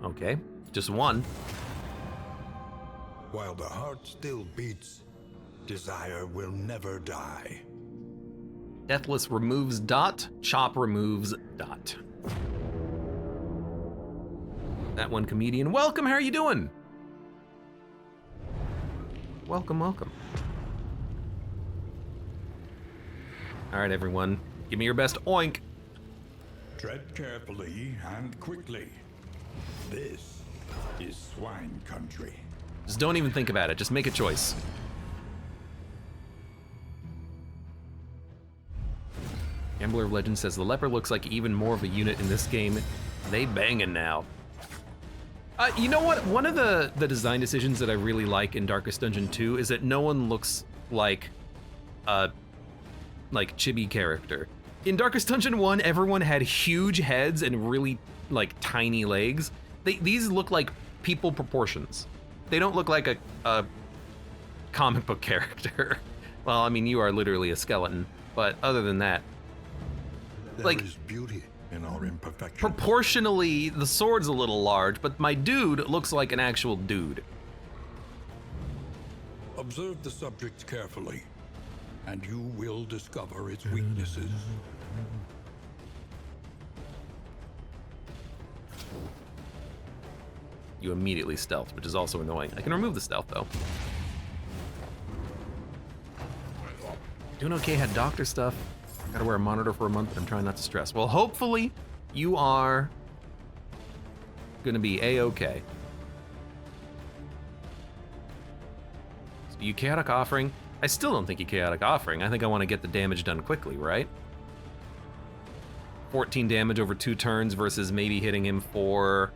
Okay, just one. While the heart still beats, desire will never die. Deathless removes dot, chop removes dot. That one comedian, welcome, how are you doing? Welcome, welcome. All right, everyone, give me your best oink. Tread carefully and quickly. This is swine country. Just don't even think about it, just make a choice. Gambler of Legend says the leper looks like even more of a unit in this game. They banging now. You know what? One of the design decisions that I really like in Darkest Dungeon 2 is that no one looks like a chibi character. In Darkest Dungeon 1, everyone had huge heads and really tiny legs. These look like people proportions. They don't look like a comic book character. Well, I mean, you are literally a skeleton, but other than that, There is beauty in our imperfection. proportionally, the sword's a little large, but my dude looks like an actual dude. Observe the subject carefully, and you will discover its weaknesses. You immediately stealth, which is also annoying. I can remove the stealth, though. Doing okay, had doctor stuff. Gotta wear a monitor for a month, but I'm trying not to stress. Well, hopefully, you are gonna be A-okay. So you Chaotic Offering. I still don't think you Chaotic Offering. I think I want to get the damage done quickly, right? 14 damage over 2 turns versus maybe hitting him for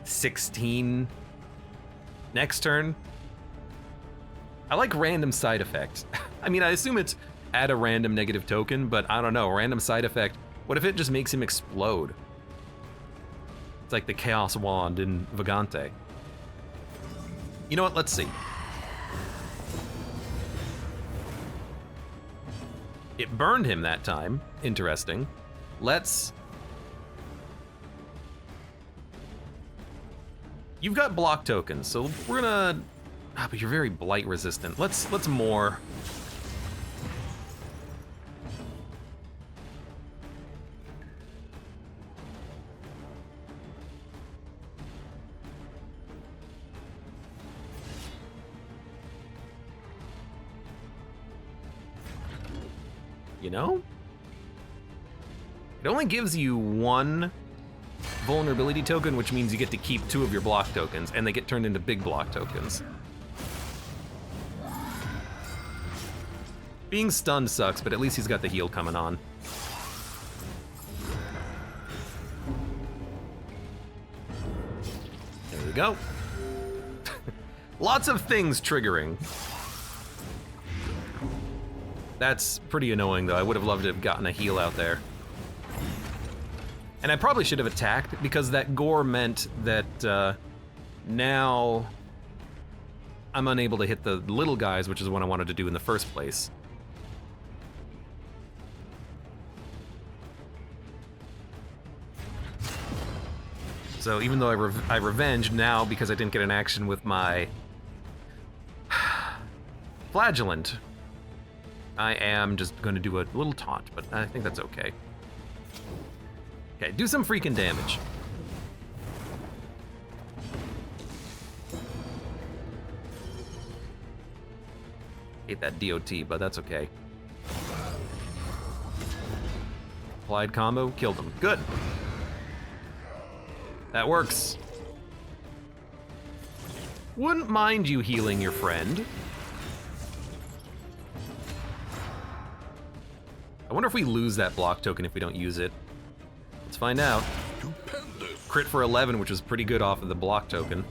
16 next turn. I like random side effects. I mean, I assume it's add a random negative token, but I don't know, random side effect. What if it just makes him explode? It's like the Chaos Wand in Vagante. You know what, let's see. It burned him that time, interesting. Let's... You've got block tokens, so we're gonna... Ah, but you're very blight resistant. Let's more. You know? It only gives you 1 vulnerability token, which means you get to keep 2 of your block tokens, and they get turned into big block tokens. Being stunned sucks, but at least he's got the heal coming on. There we go. Lots of things triggering. That's pretty annoying, though. I would have loved to have gotten a heal out there. And I probably should have attacked, because that gore meant that now I'm unable to hit the little guys, which is what I wanted to do in the first place. So even though I revenged now because I didn't get an action with my flagellant, I am just going to do a little taunt, but I think that's okay. Okay, do some freaking damage. Hate that DOT, but that's okay. Applied combo, killed him. Good. That works. Wouldn't mind you healing your friend. I wonder if we lose that block token if we don't use it. Let's find out. Stupendous. Crit for 11, which was pretty good off of the block token.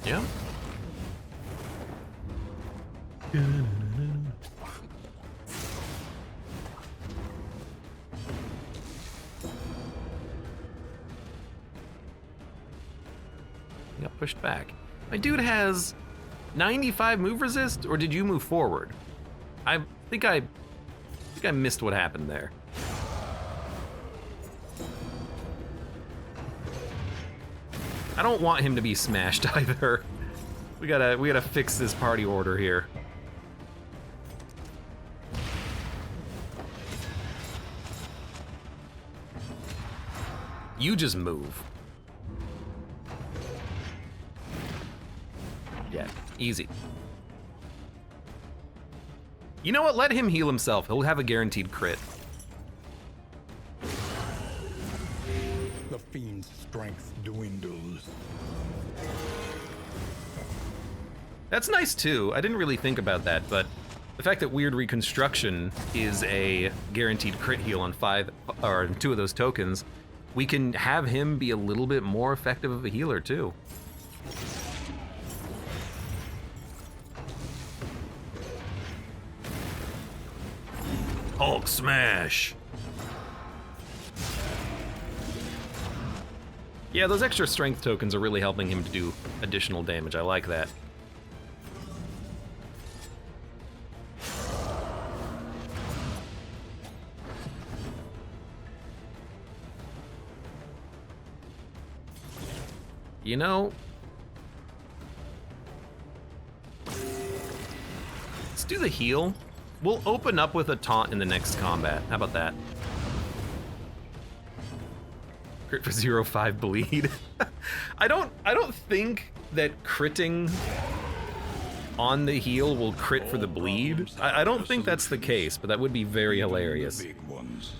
Yeah. Got pushed back. My dude has 95 move resist, or did you move forward? I think I missed what happened there. don't want him to be smashed either. We gotta fix this party order here. You just move. Yeah, easy. You know what? Let him heal himself. He'll have a guaranteed crit. The fiend's strength dwindles. That's nice too. I didn't really think about that, but the fact that Weird Reconstruction is a guaranteed crit heal on 5 or 2 of those tokens, we can have him be a little bit more effective of a healer too. Hulk smash. Yeah, those extra strength tokens are really helping him to do additional damage. I like that. You know, let's do the heal. We'll open up with a taunt in the next combat. How about that? Crit for 0-5 bleed. I don't think that critting on the heal will crit for the bleed. I don't think that's the case, but that would be very hilarious. The big ones.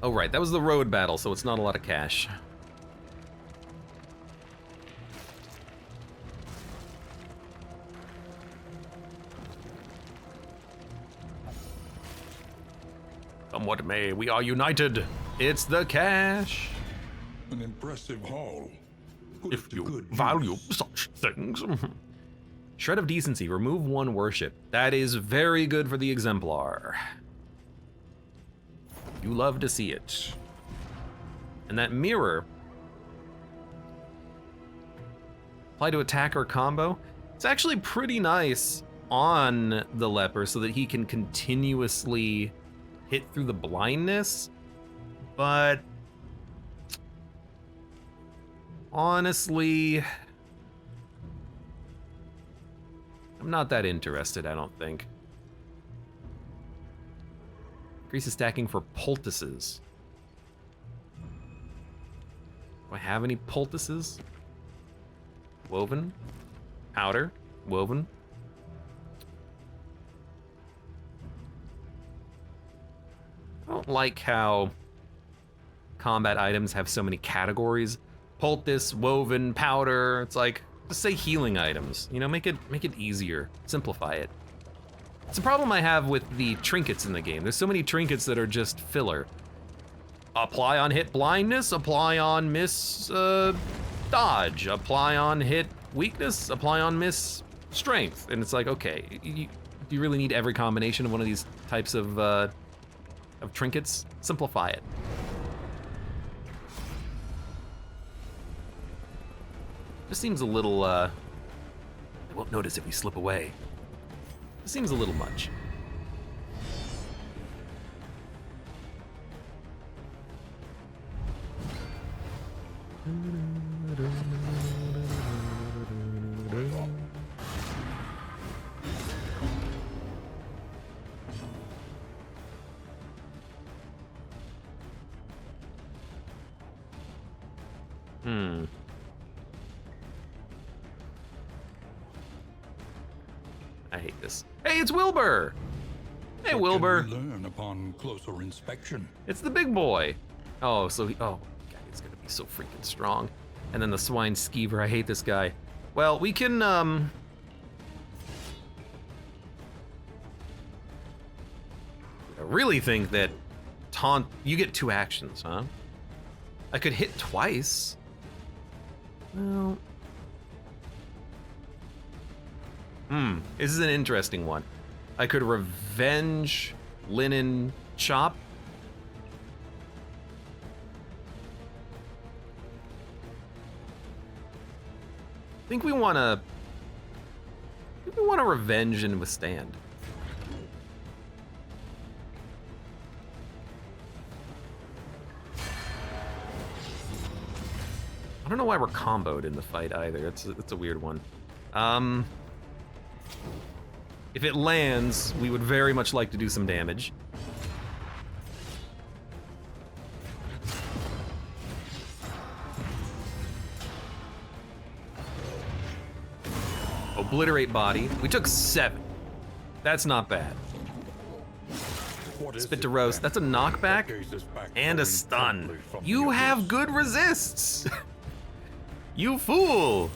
Oh right, that was the road battle, so it's not a lot of cash. Come what may, we are united. It's the cash. An impressive haul. Put If it to you good value use. such things. Shred of Decency, remove 1 worship. That is very good for the Exemplar. You love to see it. And that mirror, apply to attack or combo. It's actually pretty nice on the leper so that he can continuously hit through the blindness, but honestly, I'm not that interested, I don't think. Increases stacking for poultices. Do I have any poultices? Woven, powder, woven. I don't like how combat items have so many categories. Poultice, woven, powder. It's like, just say healing items. You know, make it easier. Simplify it. It's a problem I have with the trinkets in the game. There's so many trinkets that are just filler. Apply on hit blindness, apply on miss dodge, apply on hit weakness, apply on miss strength. And it's like, okay, do you really need every combination of one of these types of trinkets? Simplify it. This seems a little, they won't notice if we slip away. This seems a little much. I hate this. Hey, it's Wilbur! Hey, What Wilbur. can we learn upon closer inspection? It's the big boy. Oh, so he, oh, God, he's gonna be so freaking strong. And then the swine skeever, I hate this guy. Well, we can, I really think that taunt, you get 2 actions, huh? I could hit twice. Well, this is an interesting one. I could revenge Linen Chop. I think we wanna revenge and withstand. don't know why we're comboed in the fight either. It's a weird one. If it lands, we would very much like to do some damage. Obliterate body. We took 7. That's not bad. Spit to roast. That's a knockback and a stun. You have good resists. You fool.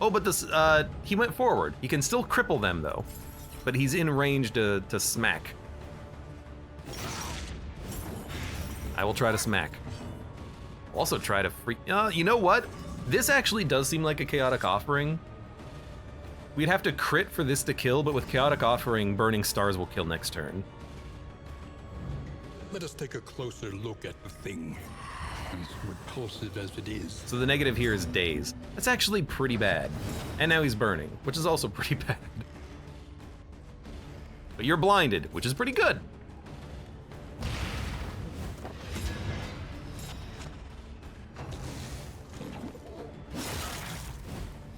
Oh, but this he went forward. He can still cripple them though, but he's in range to smack. I will try to smack. Also try to free. You know what? This actually does seem like a chaotic offering. We'd have to crit for this to kill, but with chaotic offering, burning stars will kill next turn. Let us take a closer look at the thing, as repulsive as it is. So the negative here is daze. That's actually pretty bad. And now he's burning, which is also pretty bad. But you're blinded, which is pretty good.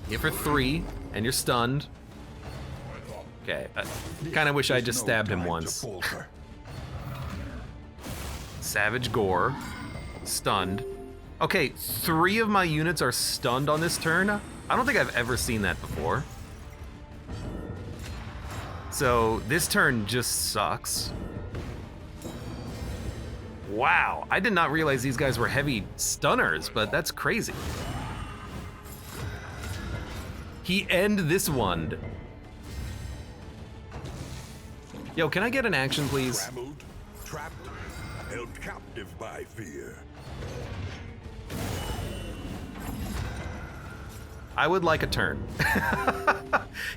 Hit for 3, and you're stunned. Okay, I kind of wish I just stabbed him once. Savage Gore, stunned. Okay, 3 of my units are stunned on this turn. I don't think I've ever seen that before. So this turn just sucks. Wow, I did not realize these guys were heavy stunners, but that's crazy. He end this one. Yo, can I get an action, please? Trammeled, trapped, held captive by fear. I would like a turn.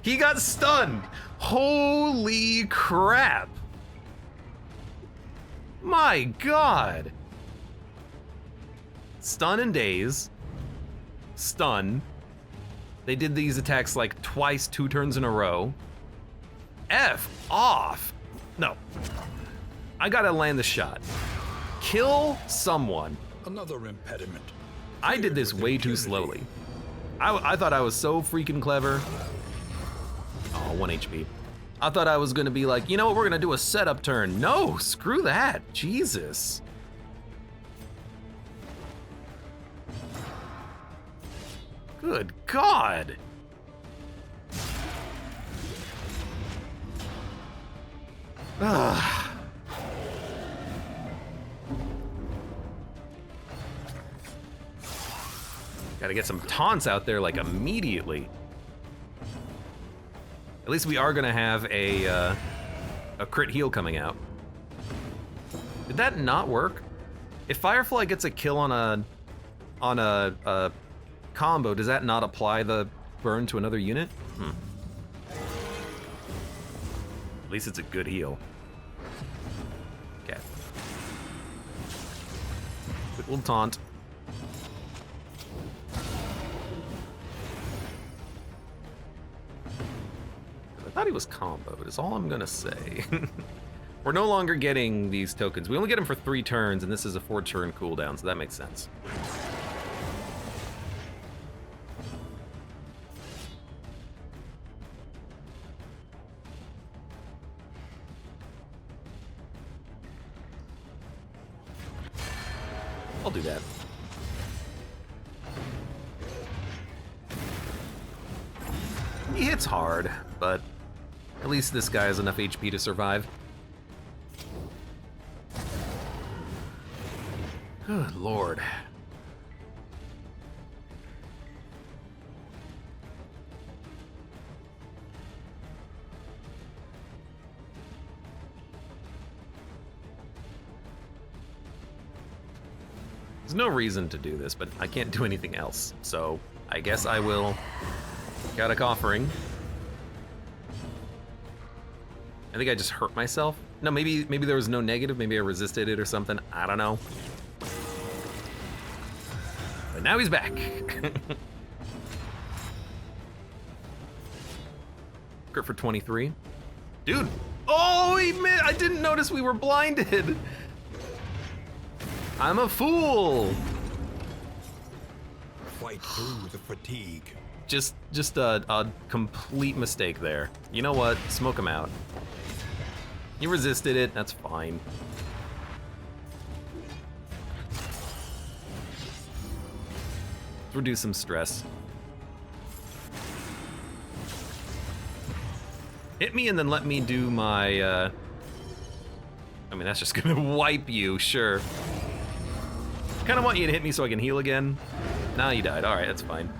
He got stunned. Holy crap. My God. Stun and daze. Stun. They did these attacks like twice, 2 turns in a row. F off. No. I gotta land the shot. Kill someone. Another impediment. I did this way too slowly. I thought I was so freaking clever. Oh, 1 HP. I thought I was gonna be like, you know what, we're gonna do a setup turn. No, screw that, Jesus. Good God. Ugh. Gotta get some taunts out there like immediately. At least we are gonna have a crit heal coming out. Did that not work? If Firefly gets a kill on a combo, does that not apply the burn to another unit? At least it's a good heal. Okay. Quick little taunt. I thought he was comboed, is all I'm gonna say. We're no longer getting these tokens. We only get them for 3 turns, and this is a 4-turn cooldown, so that makes sense. I'll do that. He hits hard, but at least this guy has enough HP to survive. Good Lord. There's no reason to do this, but I can't do anything else, so I guess I will chaotic offering. I think I just hurt myself. No, maybe there was no negative, maybe I resisted it or something. I don't know. But now he's back. Crit for 23. Dude! Oh, he missed! I didn't notice we were blinded! I'm a fool! fight through the fatigue. Just a complete mistake there. You know what? Smoke him out. You resisted it, that's fine. Reduce some stress. Hit me and then let me do my, I mean, that's just gonna wipe you, sure. Kinda want you to hit me so I can heal again. Nah, you died, alright, that's fine.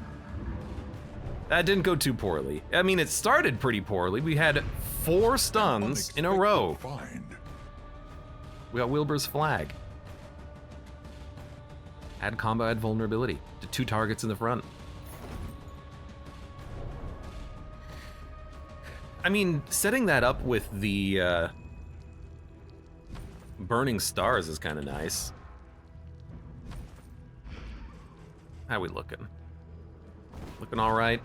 That didn't go too poorly. I mean, it started pretty poorly. We had 4 stuns in a row. Find. We got Wilbur's flag. Add combat vulnerability to 2 targets in the front. I mean, setting that up with the burning stars is kind of nice. How we looking? Looking all right.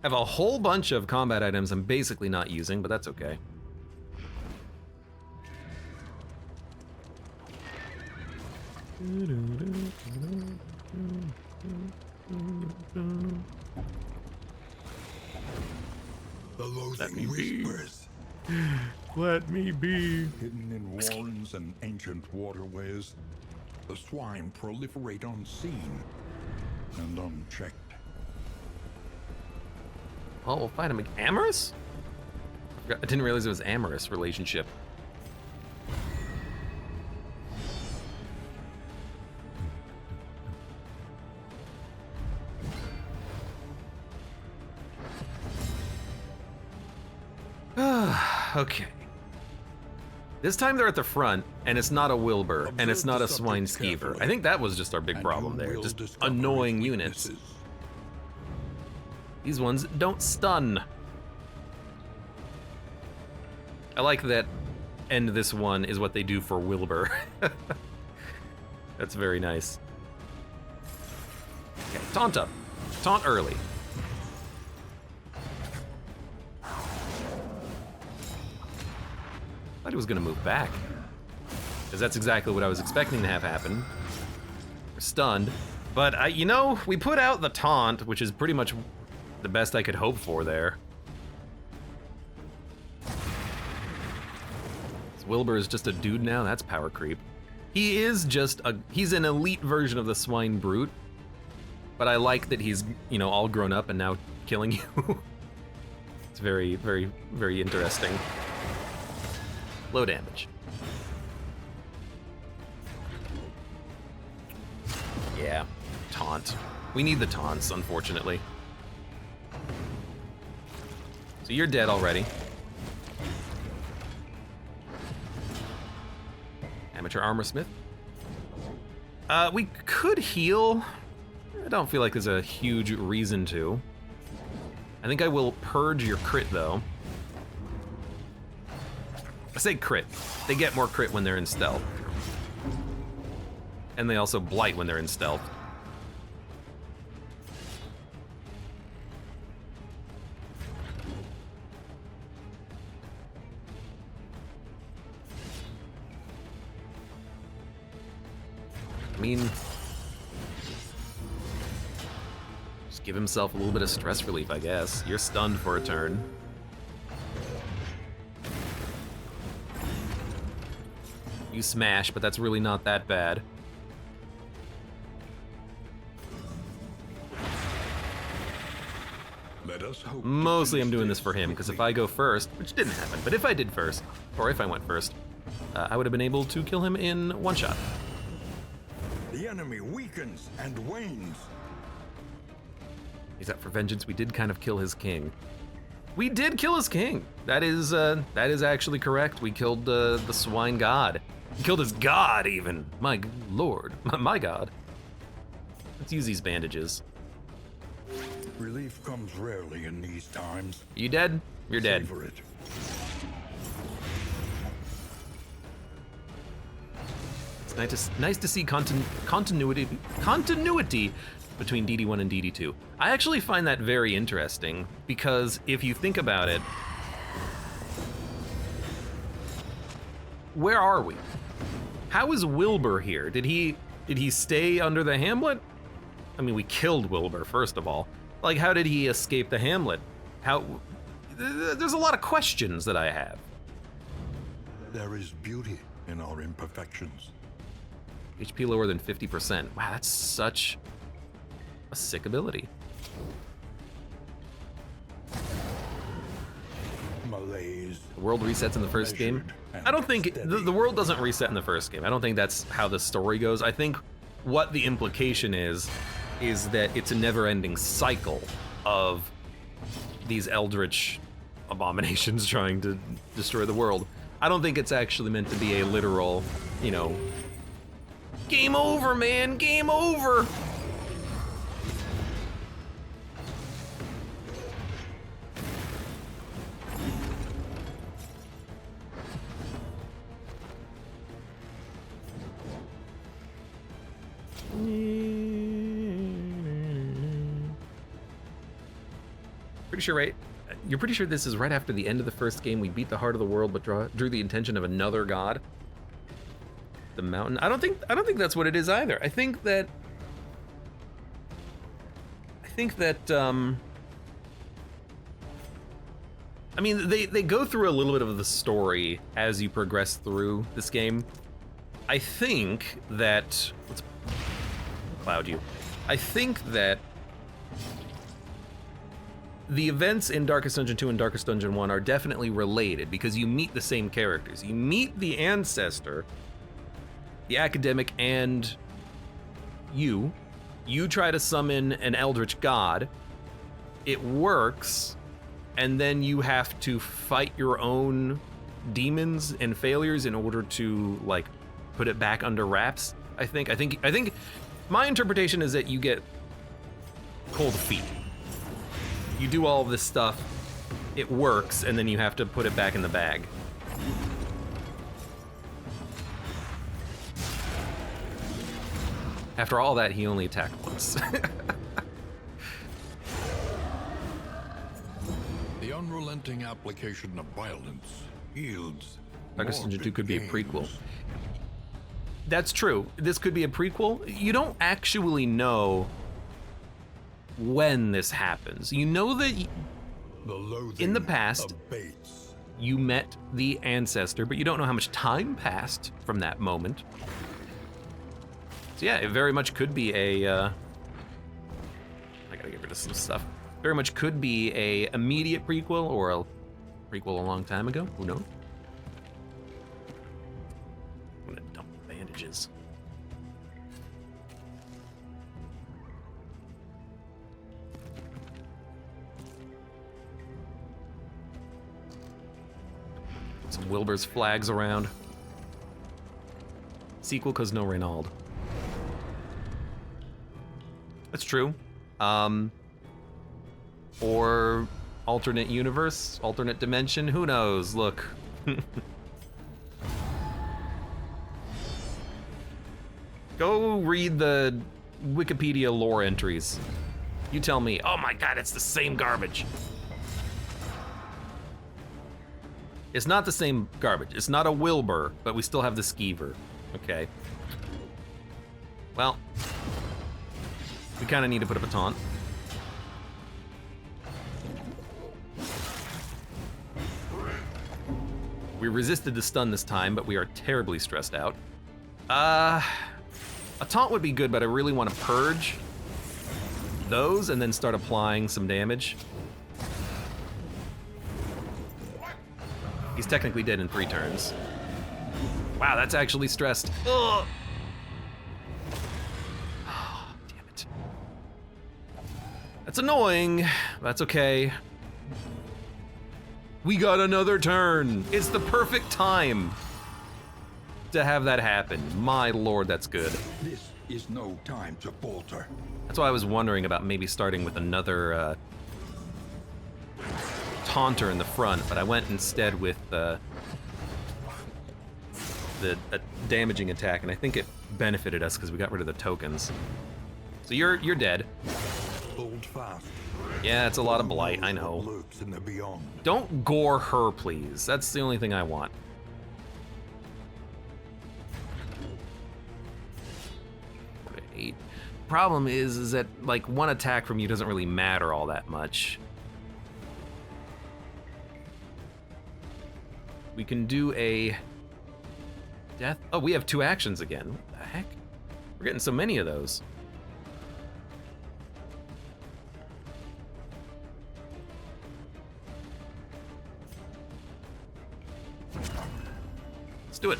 I have a whole bunch of combat items I'm basically not using, but that's okay. The loathing whispers. Let me be. Hidden in warrens and ancient waterways, the swine proliferate unseen and unchecked. Oh, we'll fight him. Amorous? I didn't realize it was amorous relationship. Okay. This time they're at the front, and it's not a Wilbur, and it's not a swine skeever. I think that was just our big problem there. Just annoying units. These ones don't stun. I like that end this one is what they do for Wilbur. That's very nice. Okay, taunt up. Taunt early. I thought he was gonna move back. Because that's exactly what I was expecting to have happen. We're stunned. But, you know, we put out the taunt, which is pretty much the best I could hope for there. So Wilbur is just a dude now? That's power creep. He is just he's an elite version of the swine brute. But I like that he's, you know, all grown up and now killing you. It's very, very, very interesting. Low damage. Yeah, taunt. We need the taunts, unfortunately. So you're dead already. Amateur armor smith. We could heal. I don't feel like there's a huge reason to. I think I will purge your crit though. I say crit. They get more crit when they're in stealth. And they also blight when they're in stealth. I mean, just give himself a little bit of stress relief, I guess. You're stunned for a turn. You smash, but that's really not that bad. Let us hope. Mostly I'm doing this for him, because if I go first, which didn't happen, but if I did first, or if I went first, I would have been able to kill him in one shot. The enemy weakens and wanes. He's up for vengeance. We did kind of kill his king. We did kill his king. That is actually correct. We killed the swine god. We killed his god, even. My lord. My god. Let's use these bandages. Relief comes rarely in these times. You dead? You're dead. Savor it. It's nice to see continuity between DD1 and DD2. I actually find that very interesting because if you think about it, where are we? How is Wilbur here? Did he stay under the Hamlet? I mean, we killed Wilbur, first of all. Like, how did he escape the hamlet? How... There's a lot of questions that I have. There is beauty in our imperfections. HP lower than 50%. Wow, that's such a sick ability. Malaise. The world resets in the first game. I don't think the world doesn't reset in the first game. I don't think that's how the story goes. I think what the implication is that it's a never-ending cycle of these eldritch abominations trying to destroy the world. I don't think it's actually meant to be a literal, you know, game over, man, game over. Pretty sure, right? You're pretty sure this is right after the end of the first game. We beat the heart of the world, but drew the attention of another god. The mountain. I don't think that's what it is either. I think that. I mean, they go through a little bit of the story as you progress through this game. I think that. Let's cloud you. I think that the events in Darkest Dungeon 2 and Darkest Dungeon 1 are definitely related because you meet the same characters. You meet the Ancestor, the Academic, and you. You try to summon an Eldritch God. It works, and then you have to fight your own demons and failures in order to, like, put it back under wraps. I think my interpretation is that you get cold feet. You do all of this stuff, it works, and then you have to put it back in the bag. After all that, he only attacked once. The unrelenting application of violence yields. Darkest more Dungeon 2 could be a big prequel. gains. That's true. This could be a prequel. You don't actually know when this happens. You know that The loathing in the past, abates. you met the Ancestor, but you don't know how much time passed from that moment. So yeah, it very much could be a, I gotta get rid of some stuff. Very much could be a immediate prequel or a prequel a long time ago, who knows? I'm gonna dump bandages. Some Wilbur's flags around. Sequel cause no Reynald. That's true. Or alternate universe, alternate dimension, who knows? Look. Go read the Wikipedia lore entries. You tell me, oh my god, it's the same garbage. It's not the same garbage. It's not a Wilbur, but we still have the Skeever. Okay. Well, we kind of need to put up a taunt. We resisted the stun this time, but we are terribly stressed out. A taunt would be good, but I really want to purge those and then start applying some damage. He's technically dead in 3 turns. Wow, that's actually stressed. Ugh. Oh, damn it. That's annoying. That's okay. We got another turn. It's the perfect time to have that happen. My lord, that's good. This is no time to falter. That's why I was wondering about maybe starting with another taunter in the front, but I went instead with the damaging attack, and I think it benefited us because we got rid of the tokens. So you're dead. Hold fast. Yeah, it's a lot of blight, I know. Lurks in the beyond. Don't gore her, please. That's the only thing I want. Okay, 8. Problem is that like one attack from you doesn't really matter all that much. We can do a death. Oh, we have 2 actions again. What the heck? We're getting so many of those. Let's do it.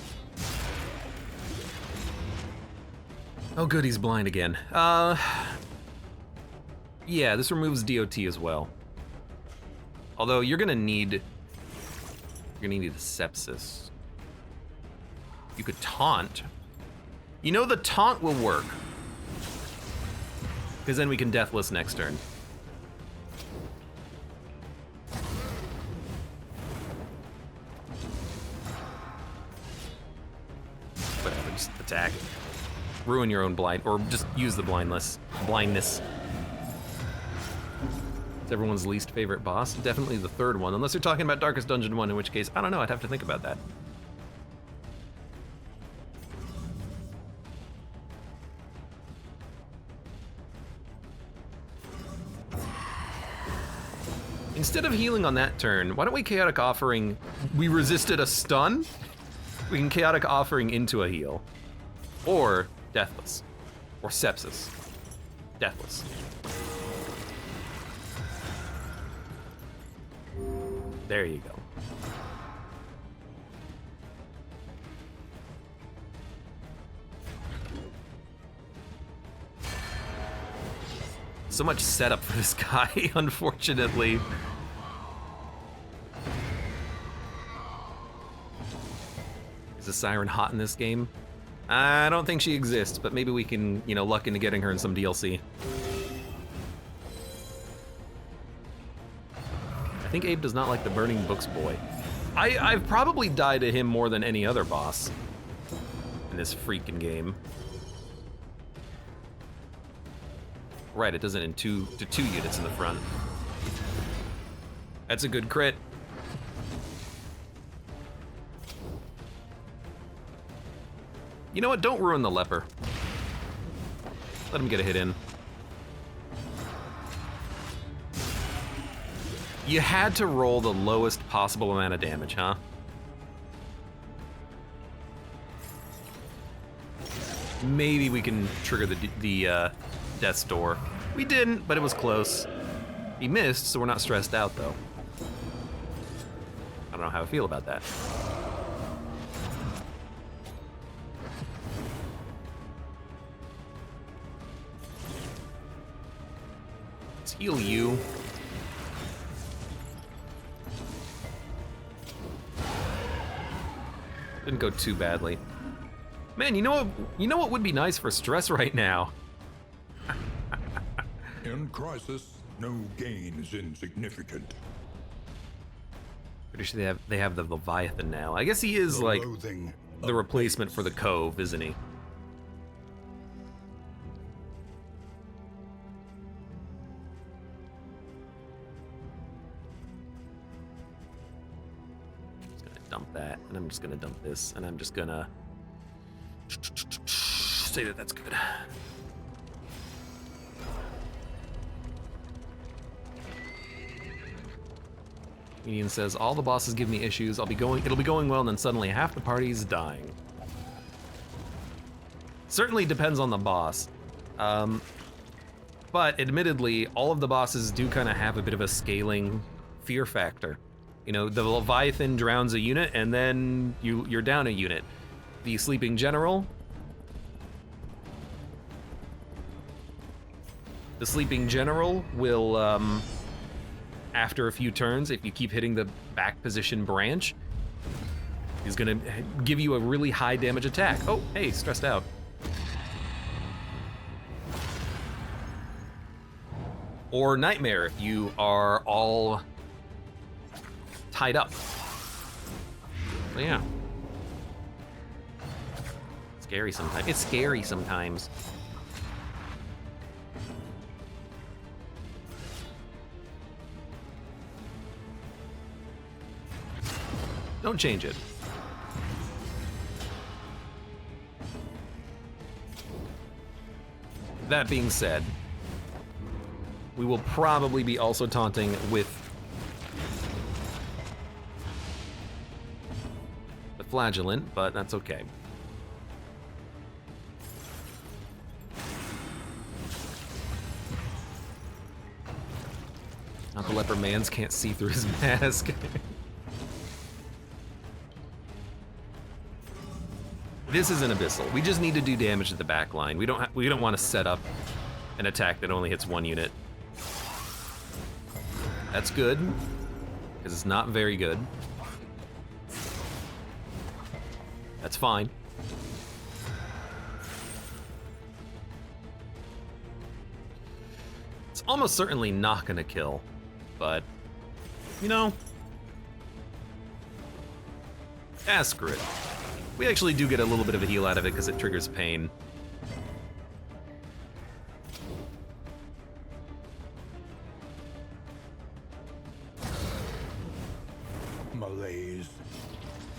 Oh good, he's blind again. Yeah, this removes DOT as well. Although you're gonna need the sepsis. You could taunt. You know the taunt will work. Because then we can deathless next turn. Whatever, just attack. Ruin your own blind, or just use the blindness. It's everyone's least favorite boss. Definitely the 3rd one, unless you're talking about Darkest Dungeon 1, in which case, I don't know, I'd have to think about that. Instead of healing on that turn, why don't we Chaotic Offering? We resisted a stun? We can Chaotic Offering into a heal. Or Deathless. Or Sepsis. Deathless. There you go. So much setup for this guy, unfortunately. Is the Siren hot in this game? I don't think she exists, but maybe we can, you know, luck into getting her in some DLC. I think Abe does not like the Burning Books boy. I've probably died to him more than any other boss in this freaking game. Right, it does it in two units in the front. That's a good crit. You know what? Don't ruin the leper. Let him get a hit in. You had to roll the lowest possible amount of damage, huh? Maybe we can trigger the Death's Door. We didn't, but it was close. He missed, so we're not stressed out, though. I don't know how I feel about that. Let's heal you. Didn't go too badly. Man, you know what would be nice for stress right now? In crisis, no gain is insignificant. Pretty sure they have the Leviathan now. I guess he is like the replacement for the Cove, isn't he? Just gonna dump that, and I'm just gonna dump this, and I'm just gonna say that that's good. Ian says, all the bosses give me issues, it'll be going well, and then suddenly half the party's dying. Certainly depends on the boss. But admittedly, all of the bosses do kind of have a bit of a scaling fear factor. You know, the Leviathan drowns a unit, and then you're down a unit. The Sleeping General. The Sleeping General will, after a few turns, if you keep hitting the back position branch, he's gonna give you a really high damage attack. Oh, hey, stressed out. Or Nightmare, if you are all tied up. So yeah. Scary sometimes. It's scary sometimes. Don't change it. That being said, we will probably be also taunting with the flagellant, but that's okay. Not the leper mans can't see through his mask. This is an abyssal. We just need to do damage to the back line. We don't want to set up an attack that only hits one unit. That's good, because it's not very good. That's fine. It's almost certainly not gonna kill, but, you know, screw it. We actually do get a little bit of a heal out of it because it triggers pain. Malaise,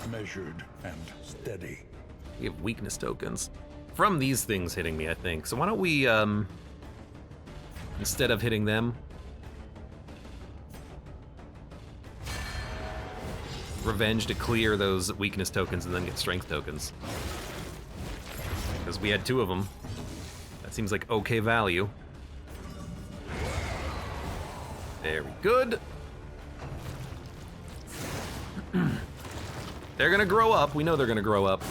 measured and steady. We have weakness tokens from these things hitting me, I think. So why don't we, instead of hitting them, revenge to clear those weakness tokens and then get strength tokens. Because we had 2 of them. That seems like okay value. Very good. They're gonna grow up. We know they're gonna grow up.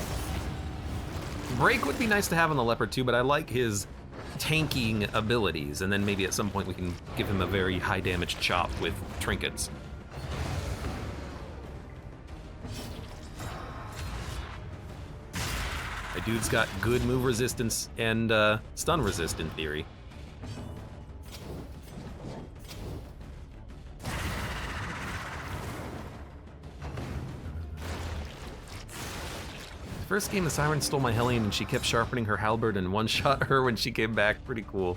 Break would be nice to have on the leopard too, but I like his tanking abilities, and then maybe at some point we can give him a very high damage chop with trinkets. My dude's got good move resistance and stun resist in theory. First game, the Siren stole my Hellion and she kept sharpening her halberd and one-shot her when she came back. Pretty cool.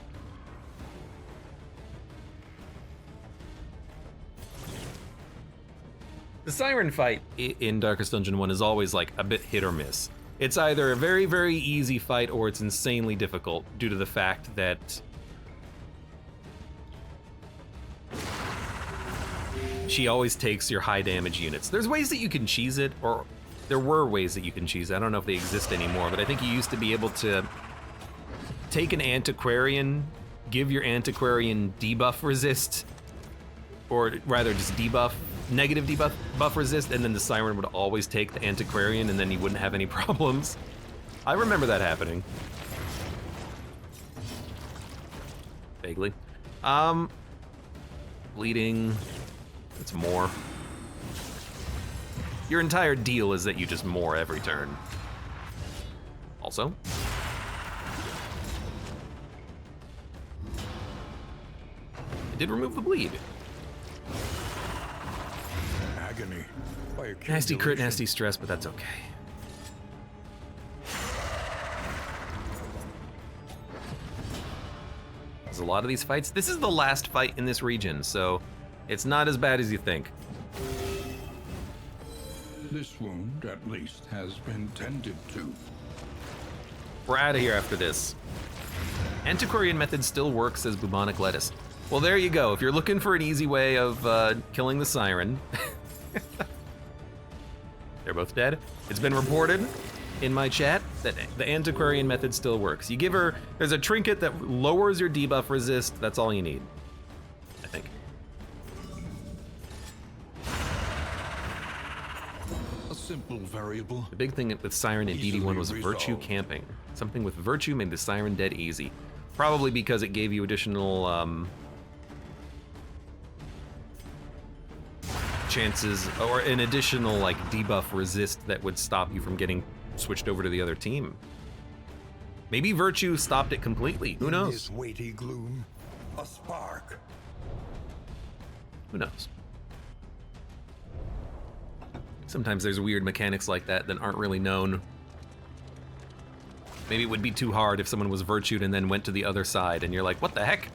The Siren fight in Darkest Dungeon 1 is always like a bit hit or miss. It's either a very, very easy fight or it's insanely difficult due to the fact that she always takes your high damage units. There's ways that you can cheese it, or there were ways that you can cheese it. I don't know if they exist anymore, but I think you used to be able to take an Antiquarian, give your Antiquarian debuff resist, or rather just debuff, negative debuff buff resist, and then the Siren would always take the Antiquarian and then you wouldn't have any problems. I remember that happening. Vaguely. Bleeding. It's more. Your entire deal is that you just more every turn. Also. I did remove the bleed. Agony. Nasty crit, nasty stress, but that's okay. There's a lot of these fights. This is the last fight in this region, so it's not as bad as you think. This wound, at least, has been tended to. We're out of here after this. Antiquarian method still works as bubonic lettuce. Well, there you go. If you're looking for an easy way of killing the Siren. They're both dead. It's been reported in my chat that the Antiquarian method still works. You give her, there's a trinket that lowers your debuff resist. That's all you need, I think. A simple variable. The big thing with Siren in DD1 was Easily virtue resolved. camping. Something with virtue made the Siren dead easy. Probably because it gave you additional chances, or an additional like debuff resist that would stop you from getting switched over to the other team. Maybe virtue stopped it completely. Who In knows? this weighty gloom, a spark. Who knows? Sometimes there's weird mechanics like that that aren't really known. Maybe it would be too hard if someone was virtued and then went to the other side and you're like, what the heck?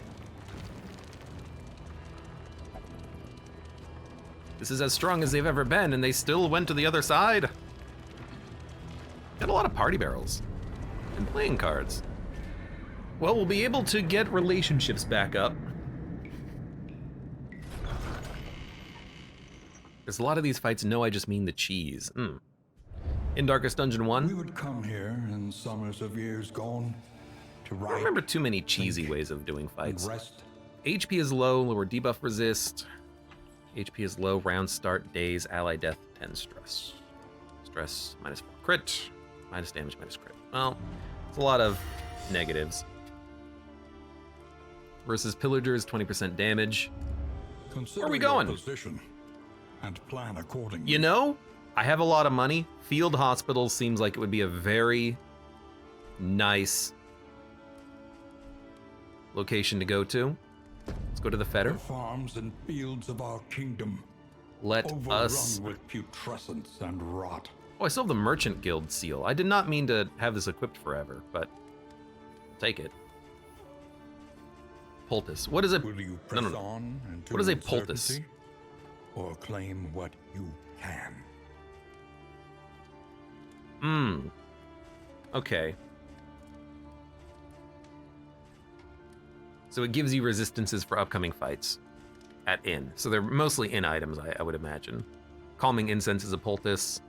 This is as strong as they've ever been and they still went to the other side. Got a lot of party barrels and playing cards. Well, we'll be able to get relationships back up. There's a lot of these fights, no, I just mean the cheese. In Darkest Dungeon 1, We would come here in summers of years gone to I write. don't remember too many cheesy ways of doing and fights. rest. HP is low, lower debuff resist. HP is low, round start, days, ally death, 10 stress. Stress, minus 4 crit, minus damage, minus crit. Well, it's a lot of negatives. Versus Pillagers, 20% damage. Consider we your going? position and plan accordingly. You know, I have a lot of money. Field Hospital seems like it would be a very nice location to go to. Let's go to the The Fetter. farms and fields of our kingdom Let overrun us... with putrescence and rot. Oh, I still have the Merchant Guild seal. I did not mean to have this equipped forever, but I'll take it. Poultice. What is a... Will you No, press no, no. on into What is a poultice? uncertainty, or claim what you can? Okay. So it gives you resistances for upcoming fights at inn. So they're mostly inn items, I would imagine. Calming Incense is a poultice.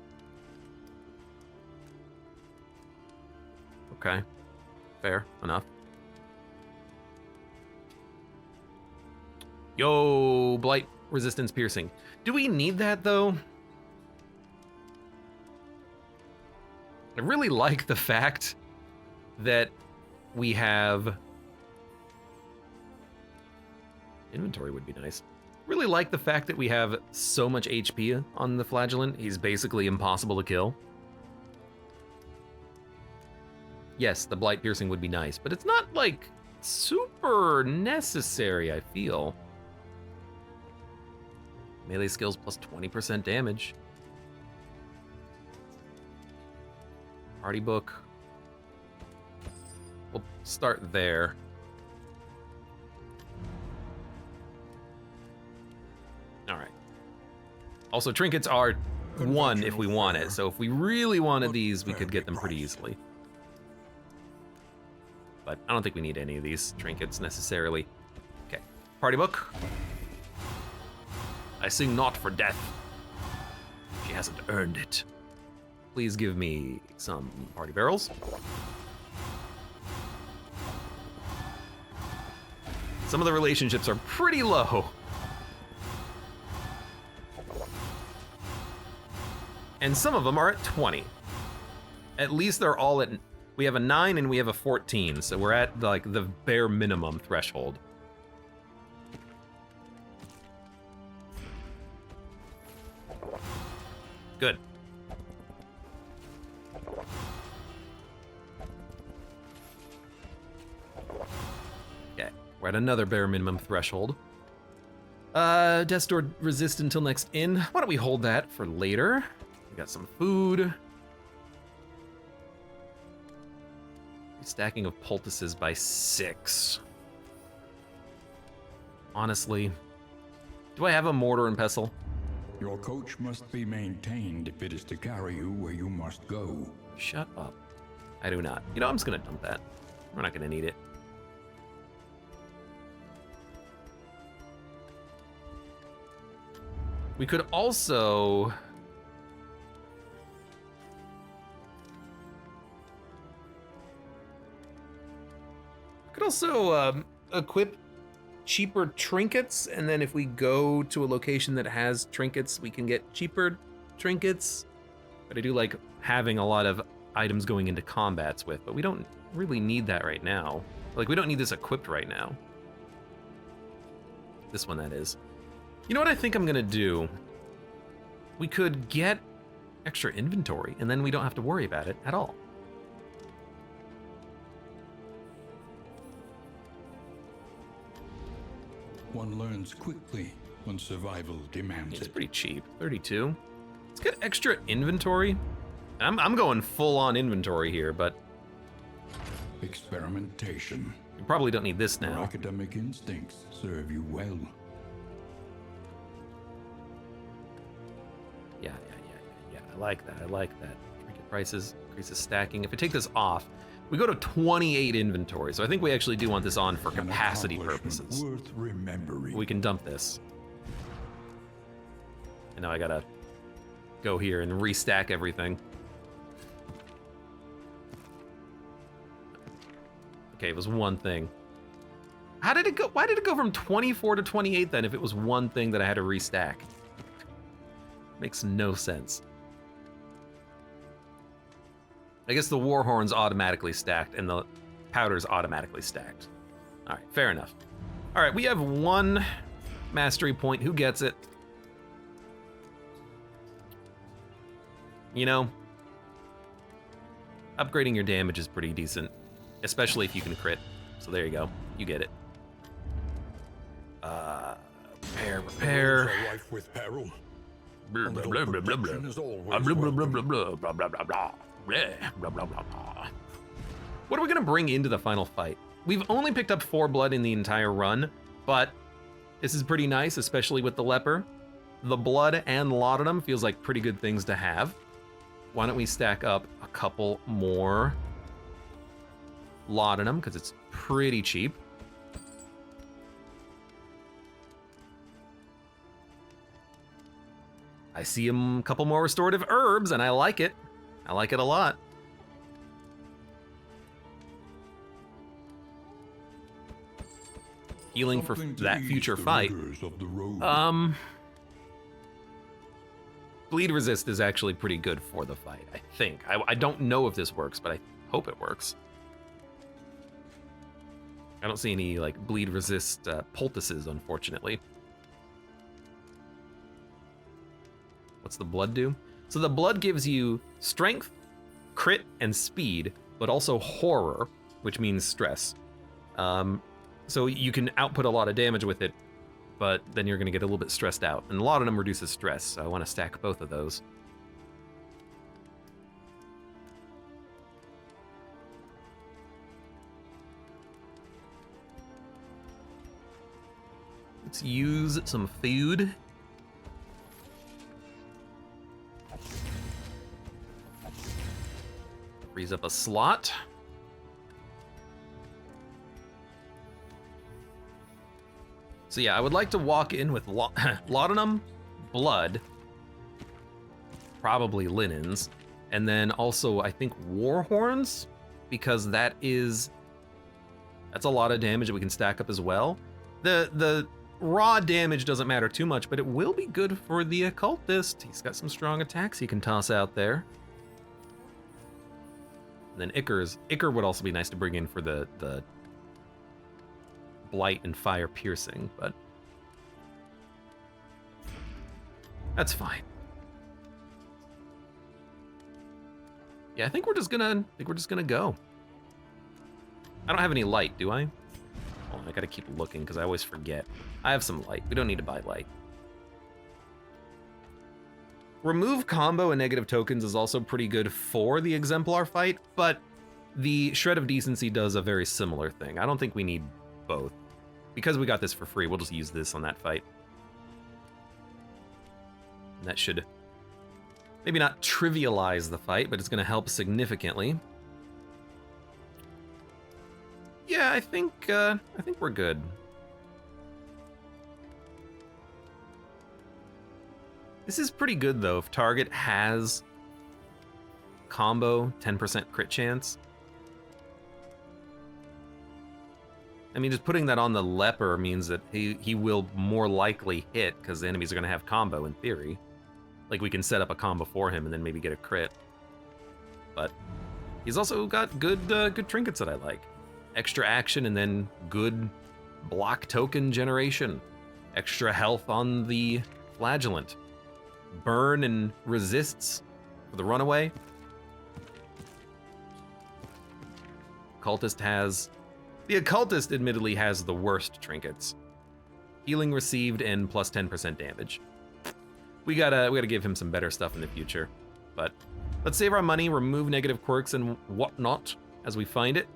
Okay. Fair enough. Yo, Blight Resistance Piercing. Do we need that, though? I really like the fact that we have... Inventory would be nice. Really like the fact that we have so much HP on the Flagellant. He's basically impossible to kill. Yes, the Blight Piercing would be nice, but it's not, like, super necessary, I feel. Melee skills plus 20% damage. Party book. We'll start there. All right. Also, trinkets are one if we want it. So if we really wanted these, we could get them pretty easily. But I don't think we need any of these trinkets necessarily. Okay. Party book. I sing not for death. She hasn't earned it. Please give me some party barrels. Some of the relationships are pretty low. And some of them are at 20. At least they're all at... We have a 9 and we have a 14, so we're at like the bare minimum threshold. Good. Okay, we're at another bare minimum threshold. Death Door resist until next inn. Why don't we hold that for later? We got some food. Stacking of poultices by 6. Honestly, do I have a mortar and pestle? Your coach must be maintained if it is to carry you where you must go. Shut up. I do not. You know, I'm just gonna dump that. We're not gonna need it. We could also... equip cheaper trinkets, and then if we go to a location that has trinkets, we can get cheaper trinkets. But I do like having a lot of items going into combats with, but we don't really need that right now. Like, we don't need this equipped right now. This one, that is. You know what I think I'm gonna do? We could get extra inventory, and then we don't have to worry about it at all. One learns quickly when survival demands It's it. pretty cheap, 32. Let's get extra inventory. I'm going full on inventory here, but Experimentation. you probably don't need this Your now. academic instincts serve you well. Yeah. I like that. Trinket prices Increases stacking. If I take this off, we go to 28 inventory. So I think we actually do want this on for An capacity accomplishment purposes. worth remembering. We can dump this. And now I gotta go here and restack everything. Okay, it was one thing. How did it go? Why did it go from 24 to 28 then if it was one thing that I had to restack? Makes no sense. I guess the war horn's automatically stacked and the powder's automatically stacked. All right, fair enough. All right, we have one mastery point. Who gets it? You know, upgrading your damage is pretty decent, especially if you can crit. So there you go. You get it. Repair. A life with peril. Blah, A blah, little blah, blah, blah, protection is always blah, blah, blah, blah, welcome. blah, blah, blah, blah, blah, blah, blah, blah, blah. What are we gonna bring into the final fight? We've only picked up 4 blood in the entire run, but this is pretty nice, especially with the leper. The blood and laudanum feels like pretty good things to have. Why don't we stack up a couple more laudanum, because it's pretty cheap. I see a couple more restorative herbs, and I like it. I like it a lot. Healing for Something to that ease future the fight. rigors of the road. Bleed resist is actually pretty good for the fight, I think. I don't know if this works, but I hope it works. I don't see any like bleed resist poultices, unfortunately. What's the blood do? So the blood gives you strength, crit, and speed, but also horror, which means stress. So you can output a lot of damage with it, but then you're gonna get a little bit stressed out. And a lot of them reduces stress, so I wanna stack both of those. Let's use some food. Frees up a slot. So yeah, I would like to walk in with laudanum, blood, probably linens, and then also I think war horns, because that's a lot of damage that we can stack up as well. The raw damage doesn't matter too much, but it will be good for the occultist. He's got some strong attacks he can toss out there. And then Ichor would also be nice to bring in for the blight and fire piercing, but that's fine. Yeah, I think we're just gonna go. I don't have any light, do I? Oh, I gotta keep looking because I always forget. I have some light. We don't need to buy light. Remove combo and negative tokens is also pretty good for the Exemplar fight, but the Shred of Decency does a very similar thing. I don't think we need both. Because we got this for free, we'll just use this on that fight. And that should maybe not trivialize the fight, but it's gonna help significantly. Yeah, I think we're good. This is pretty good though. If target has combo, 10% crit chance. I mean, just putting that on the leper means that he will more likely hit because the enemies are going to have combo in theory. Like we can set up a combo for him and then maybe get a crit. But he's also got good trinkets that I like. Extra action and then good block token generation. Extra health on the flagellant. Burn and resists for the runaway. The occultist admittedly has the worst trinkets. Healing received and plus 10% damage. We gotta give him some better stuff in the future. But let's save our money, remove negative quirks and whatnot as we find it.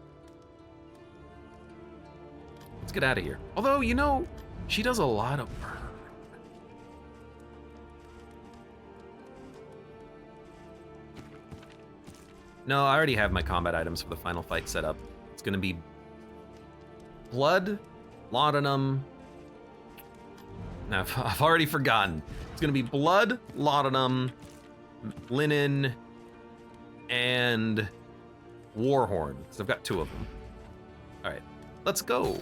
Let's get out of here. Although, you know, she does a lot of burn. No, I already have my combat items for the final fight set up. It's gonna be blood, laudanum. Now, I've already forgotten. It's gonna be blood, laudanum, linen, and warhorn. So I've got 2 of them. All right, let's go.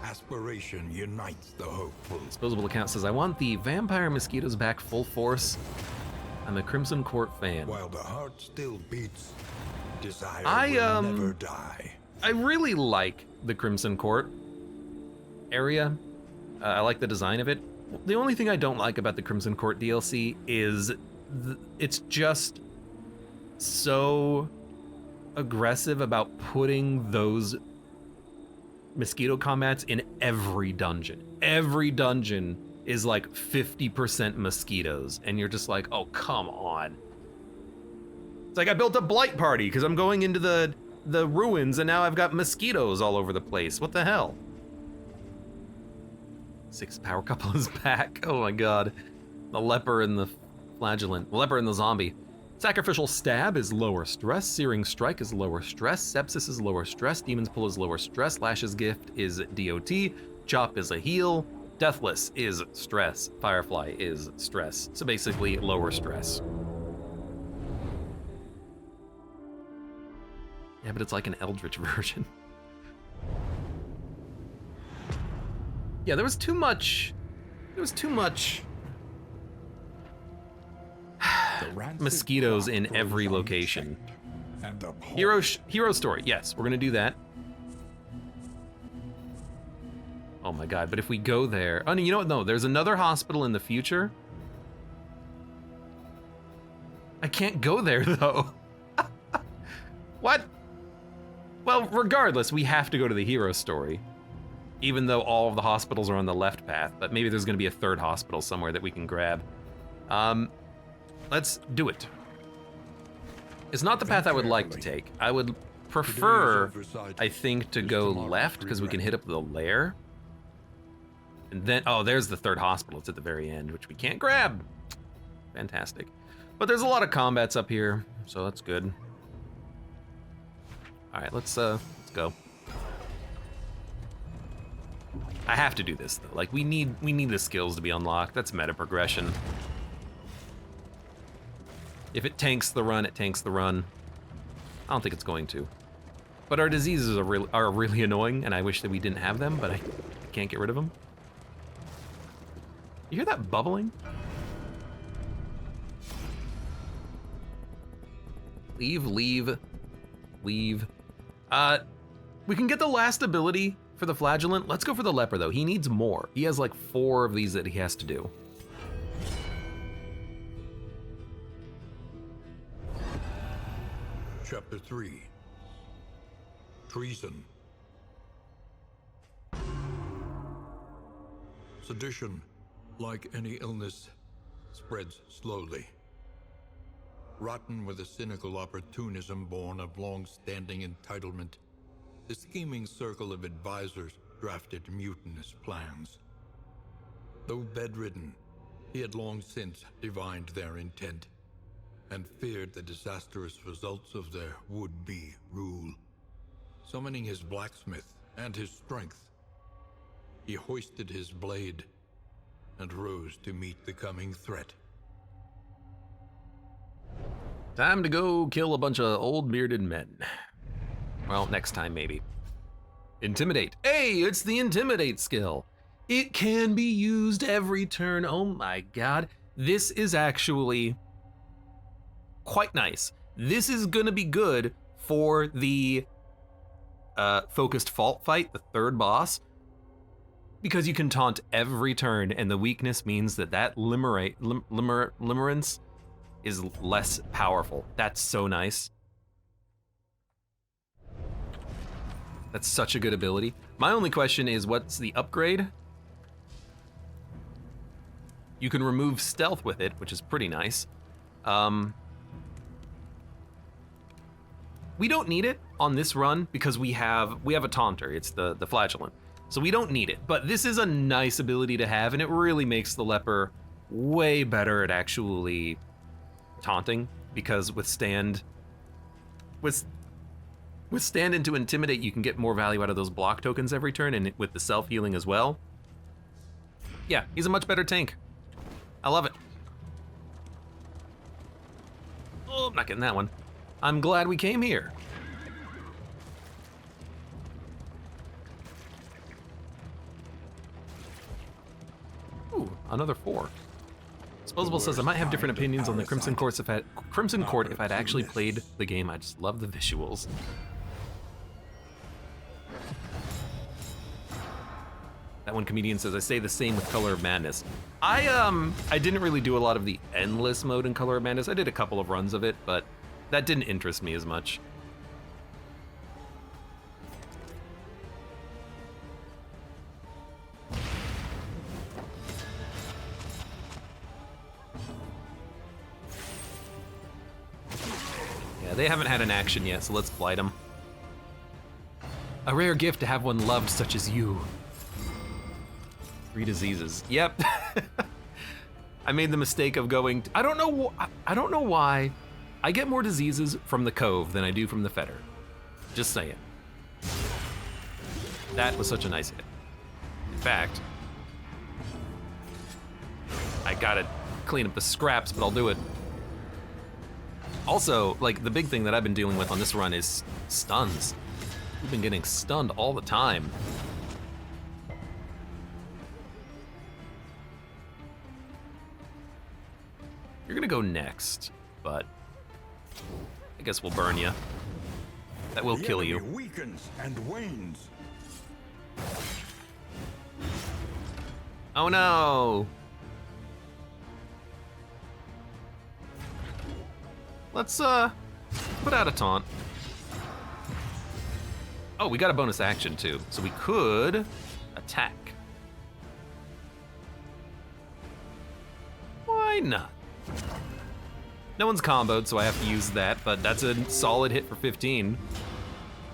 Desperation unites the hopeful. Disposable account says, I want the vampire mosquitoes back full force. I'm a Crimson Court fan. While the heart still beats, desire I, will never die. I really like the Crimson Court area. I like the design of it. The only thing I don't like about the Crimson Court DLC is it's just so aggressive about putting those mosquito combats in every dungeon. Every dungeon is like 50% mosquitoes, and you're just like, oh, come on. It's like I built a blight party because I'm going into the ruins, and now I've got mosquitoes all over the place. What the hell? 6 power couple is back. Oh my god. The leper and the flagellant. The leper and the zombie. Sacrificial stab is lower stress, searing strike is lower stress, sepsis is lower stress, demon's pull is lower stress, lash's gift is DOT, chop is a heal, deathless is stress, firefly is stress. So basically lower stress. Yeah, but it's like an eldritch version. Yeah, there was too much mosquitoes in every location. Hero story, yes, we're gonna do that. Oh my god, but if we go there, oh no, you know what, no, there's another hospital in the future. I can't go there though. What? Well, regardless, we have to go to the hero story. Even though all of the hospitals are on the left path, but maybe there's gonna be a 3rd hospital somewhere that we can grab. Let's do it. It's not the path I would like to take. I would prefer, I think, to go left because we can hit up the lair. And then, oh, there's the 3rd hospital. It's at the very end, which we can't grab. Fantastic. But there's a lot of combats up here, so that's good. All right, let's go. I have to do this though. Like we need the skills to be unlocked. That's meta progression. If it tanks the run, it tanks the run. I don't think it's going to. But our diseases are really annoying, and I wish that we didn't have them, but I can't get rid of them. You hear that bubbling? Leave. We can get the last ability for the flagellant. Let's go for the leper though. He needs more. He has like 4 of these that he has to do. Chapter 3. Treason. Sedition, like any illness, spreads slowly. Rotten with a cynical opportunism born of long-standing entitlement, the scheming circle of advisors drafted mutinous plans. Though bedridden, he had long since divined their intent and feared the disastrous results of their would-be rule. Summoning his blacksmith and his strength, he hoisted his blade and rose to meet the coming threat. Time to go kill a bunch of old bearded men. Well, next time maybe. Intimidate. Hey, it's the intimidate skill. It can be used every turn. Oh my god. This is actually quite nice. This is gonna be good for the focused fault fight, the 3rd boss, because you can taunt every turn, and the weakness means that limerence is less powerful. That's so nice. That's such a good ability. My only question is, what's the upgrade? You can remove stealth with it, which is pretty nice. We don't need it on this run because we have a taunter. It's the flagellant. So we don't need it, but this is a nice ability to have, and it really makes the leper way better at actually taunting, because with stand into intimidate, you can get more value out of those block tokens every turn, and with the self-healing as well. Yeah, he's a much better tank. I love it. Oh, I'm not getting that one. I'm glad we came here. Ooh, another 4. Disposable says I might have different opinions on the Crimson Court if I'd actually played the game. I just love the visuals. That one comedian says I say the same with Color of Madness. I didn't really do a lot of the endless mode in Color of Madness. I did a couple of runs of it, but that didn't interest me as much. Yeah, they haven't had an action yet, so let's blight them. A rare gift to have one loved such as you. 3 diseases. Yep. I made the mistake of going. I don't know why. I get more diseases from the Cove than I do from the Fetter. Just saying. That was such a nice hit. In fact, I gotta clean up the scraps, but I'll do it. Also, like, the big thing that I've been dealing with on this run is stuns. We've been getting stunned all the time. You're gonna go next, but I guess we'll burn you. That will kill you. Weakens and wanes. Oh no! Let's put out a taunt. Oh, we got a bonus action too, so we could attack. Why not? No one's comboed, so I have to use that, but that's a solid hit for 15.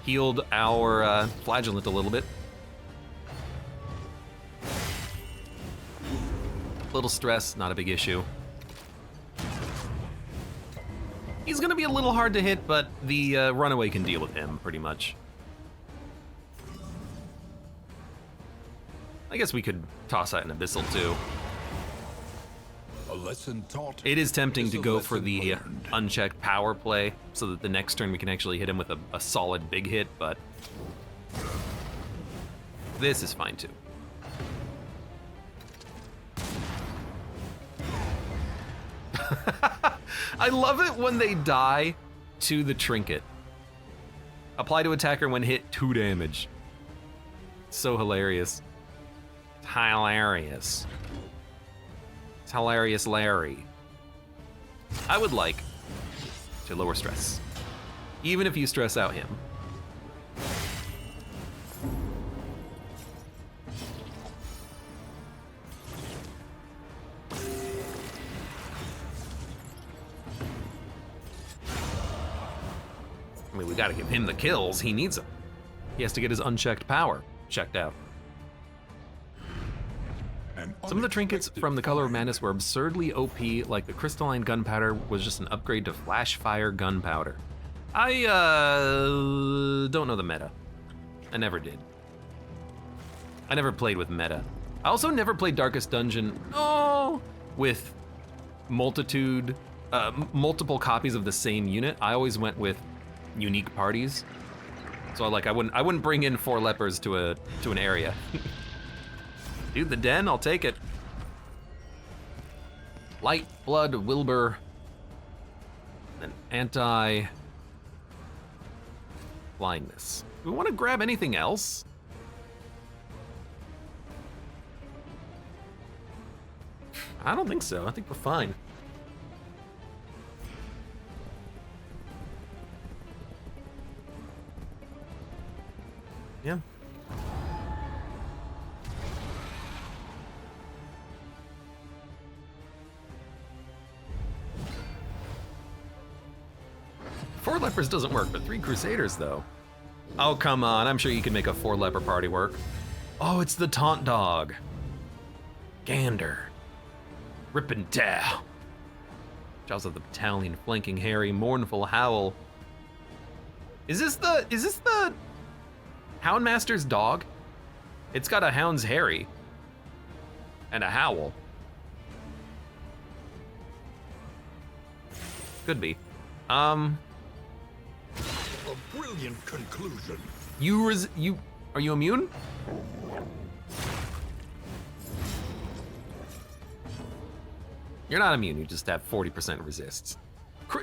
Healed our flagellant a little bit. Little stress, not a big issue. He's gonna be a little hard to hit, but the runaway can deal with him, pretty much. I guess we could toss out an abyssal too. A lesson taught. It is tempting to go for the unchecked power play so that the next turn we can actually hit him with a solid big hit, but this is fine too. I love it when they die to the trinket. Apply to attacker when hit 2 damage. So hilarious. It's hilarious. It's hilarious, Larry. I would like to lower stress, even if you stress out him. I mean, we gotta give him the kills. He needs them. He has to get his unchecked power checked out. Some of the trinkets from the Color of Madness were absurdly OP, like the crystalline gunpowder was just an upgrade to flash fire gunpowder. I don't know the meta. I never did. I never played with meta. I also never played Darkest Dungeon with multiple copies of the same unit. I always went with unique parties. So I wouldn't bring in 4 lepers to an area. Dude, the den, I'll take it. Light, blood, Wilbur, and anti-blindness. Do we want to grab anything else? I don't think so. I think we're fine. Yeah. Before lepers doesn't work, but 3 crusaders though. Oh, come on, I'm sure you can make a 4 leper party work. Oh, it's the taunt dog. Gander. Rip and tear. Jaws of the battalion, flanking Harry, mournful howl. Is this the Houndmaster's dog? It's got a hound's Harry. And a howl. Could be. A brilliant conclusion. Are you immune? You're not immune, you just have 40% resists.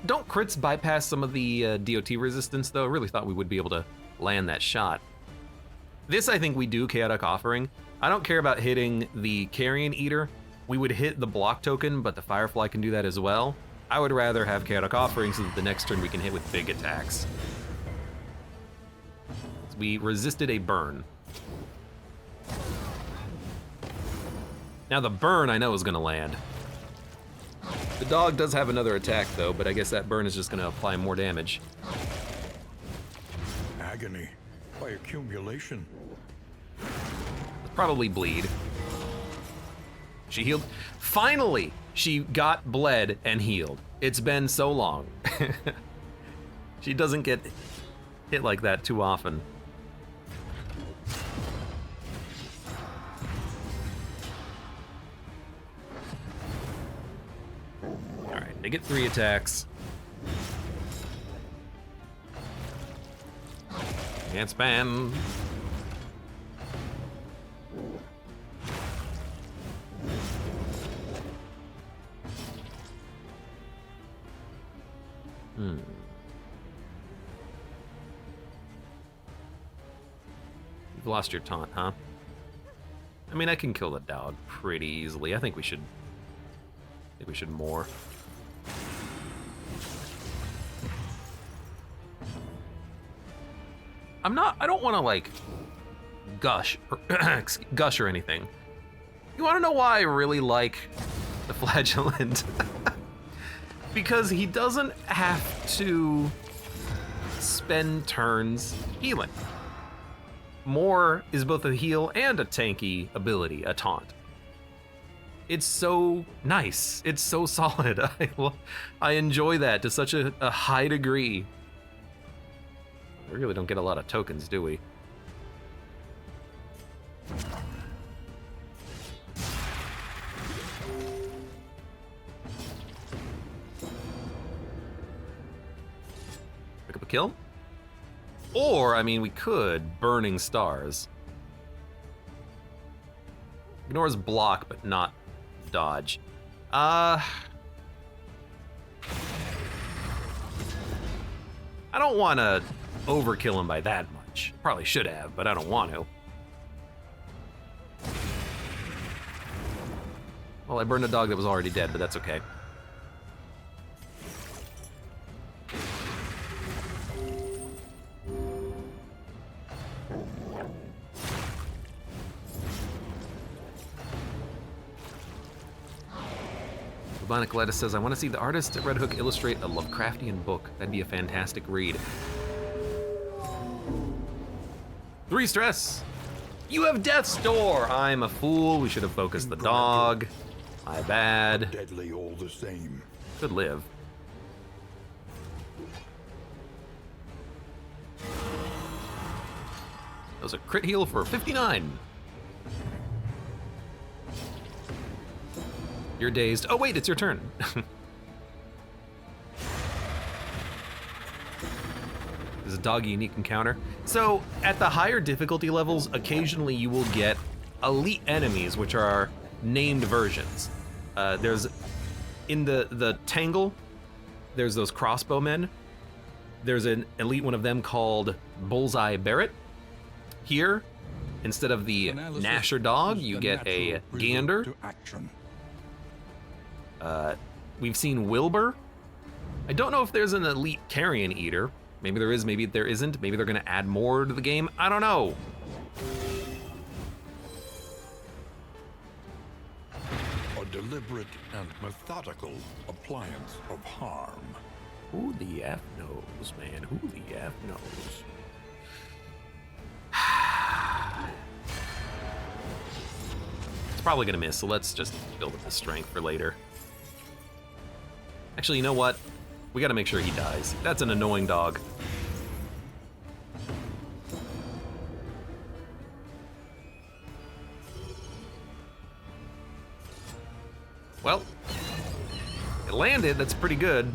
Don't crits bypass some of the DOT resistance though? I really thought we would be able to land that shot. This I think we do Chaotic Offering. I don't care about hitting the Carrion Eater. We would hit the block token, but the Firefly can do that as well. I would rather have Chaotic Offering so that the next turn we can hit with big attacks. So we resisted a burn. Now the burn I know is gonna land. The dog does have another attack though, but I guess that burn is just gonna apply more damage. Agony by accumulation. Probably bleed. She healed. Finally, she got bled and healed. It's been so long. She doesn't get hit like that too often. All right, they get 3 attacks. Can't spam. You've lost your taunt, huh? I mean, I can kill the dog pretty easily. I think we should more. I don't want to like gush or anything. You want to know why I really like the Flagellant? Because he doesn't have to spend turns healing. More is both a heal and a tanky ability, a taunt. It's so nice. It's so solid. I enjoy that to such a high degree. We really don't get a lot of tokens, do we? Pick up a kill? Or, I mean, we could Burning Stars. Ignores block, but not dodge. I don't want to overkill him by that much. Probably should have, but I don't want to. Well, I burned a dog that was already dead, but that's okay. MacLeod says, I want to see the artist at Red Hook illustrate a Lovecraftian book. That'd be a fantastic read. 3 stress. You have Death's Door. I'm a fool. We should have focused the dog. My bad. Deadly all the same. Could live. That was a crit heal for 59. You're dazed. Oh wait, it's your turn. There's a dog unique encounter. So at the higher difficulty levels, occasionally you will get elite enemies, which are named versions. There's in the Tangle, there's those crossbowmen. There's an elite one of them called Bullseye Barrett. Here, instead of the Gnasher dog, you get a Gander. We've seen Wilbur. I don't know if there's an elite Carrion Eater. Maybe there is, maybe there isn't. Maybe they're gonna add more to the game. I don't know. A deliberate and methodical appliance of harm. Who the F knows, man? Who the F knows? It's probably gonna miss, so let's just build up the strength for later. Actually, you know what? We gotta make sure he dies. That's an annoying dog. Well, it landed, that's pretty good.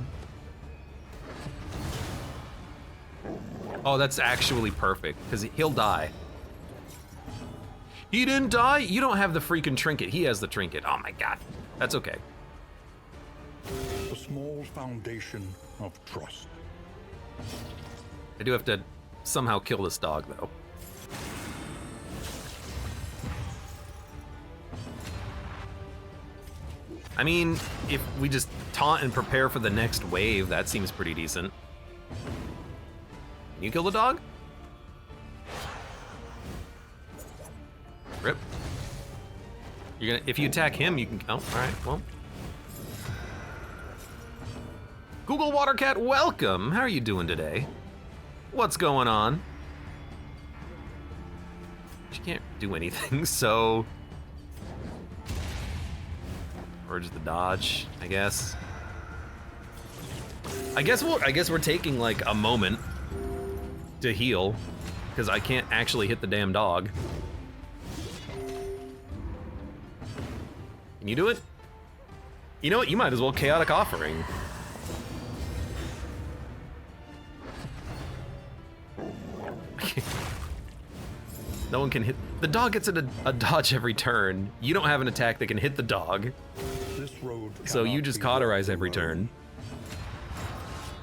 Oh, that's actually perfect, because he'll die. He didn't die? You don't have the freaking trinket. He has the trinket. Oh my god. That's okay. A small foundation of trust. I do have to somehow kill this dog, though. I mean, if we just taunt and prepare for the next wave, that seems pretty decent. Can you kill the dog? Rip. You're gonna, if you attack him, you can, oh, all right, well. Google Watercat, welcome. How are you doing today? What's going on? She can't do anything, so. Purge the dodge, I guess. I guess we're taking like a moment to heal, because I can't actually hit the damn dog. Can you do it? You know what? You might as well chaotic offering. No one can hit. The dog gets a dodge every turn. You don't have an attack that can hit the dog. This road So you just cauterize every turn.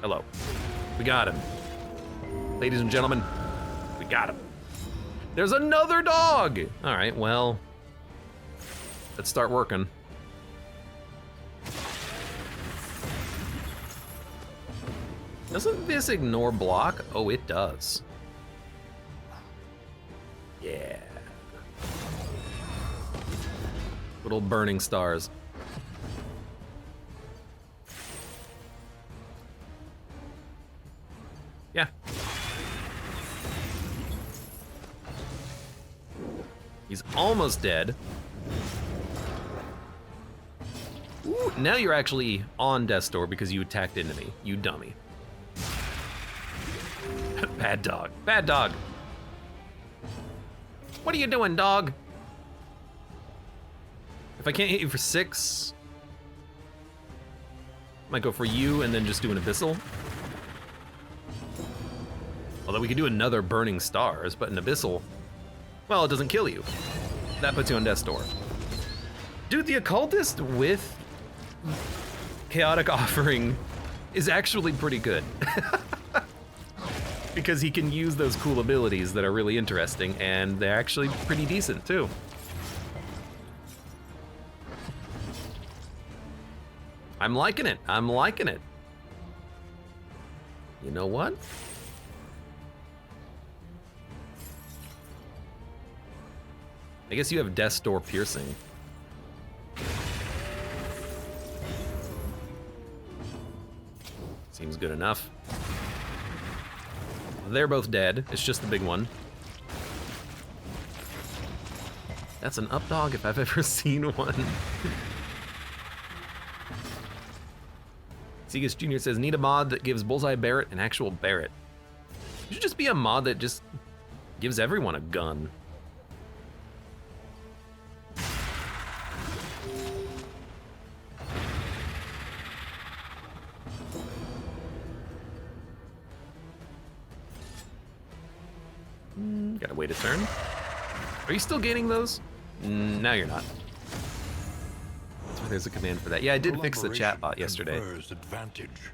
Hello. We got him. Ladies and gentlemen, we got him. There's another dog! All right, well, let's start working. Doesn't this ignore block? Oh, it does. Yeah. Little burning stars. Yeah. He's almost dead. Ooh, now you're actually on death's door because you attacked into me, you dummy. Bad dog, bad dog. What are you doing, dog? If I can't hit you for 6, might go for you and then just do an abyssal. Although we could do another burning stars, but an abyssal, well, it doesn't kill you. That puts you on death's door. Dude, the occultist with chaotic offering is actually pretty good. Because he can use those cool abilities that are really interesting, and they're actually pretty decent too. I'm liking it, I'm liking it. You know what? I guess you have Death's Door piercing. Seems good enough. They're both dead. It's just the big one. That's an up dog if I've ever seen one. Segus Jr. says, need a mod that gives Bullseye Barrett an actual Barrett. It should just be a mod that just gives everyone a gun. Gotta wait a turn. Are you still gaining those? Now you're not. That's why there's a command for that. Yeah, I did fix the chatbot yesterday. Advantage.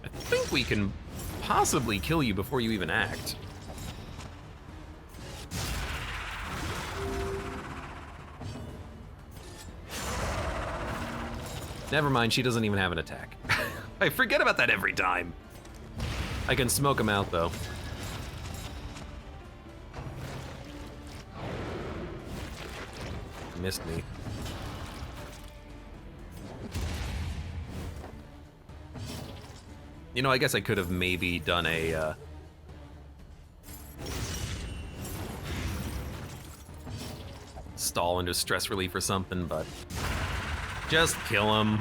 I think we can possibly kill you before you even act. Never mind, she doesn't even have an attack. I forget about that every time. I can smoke him out though. Missed me. You know, I guess I could have maybe done a, stall into stress relief or something, but just kill him.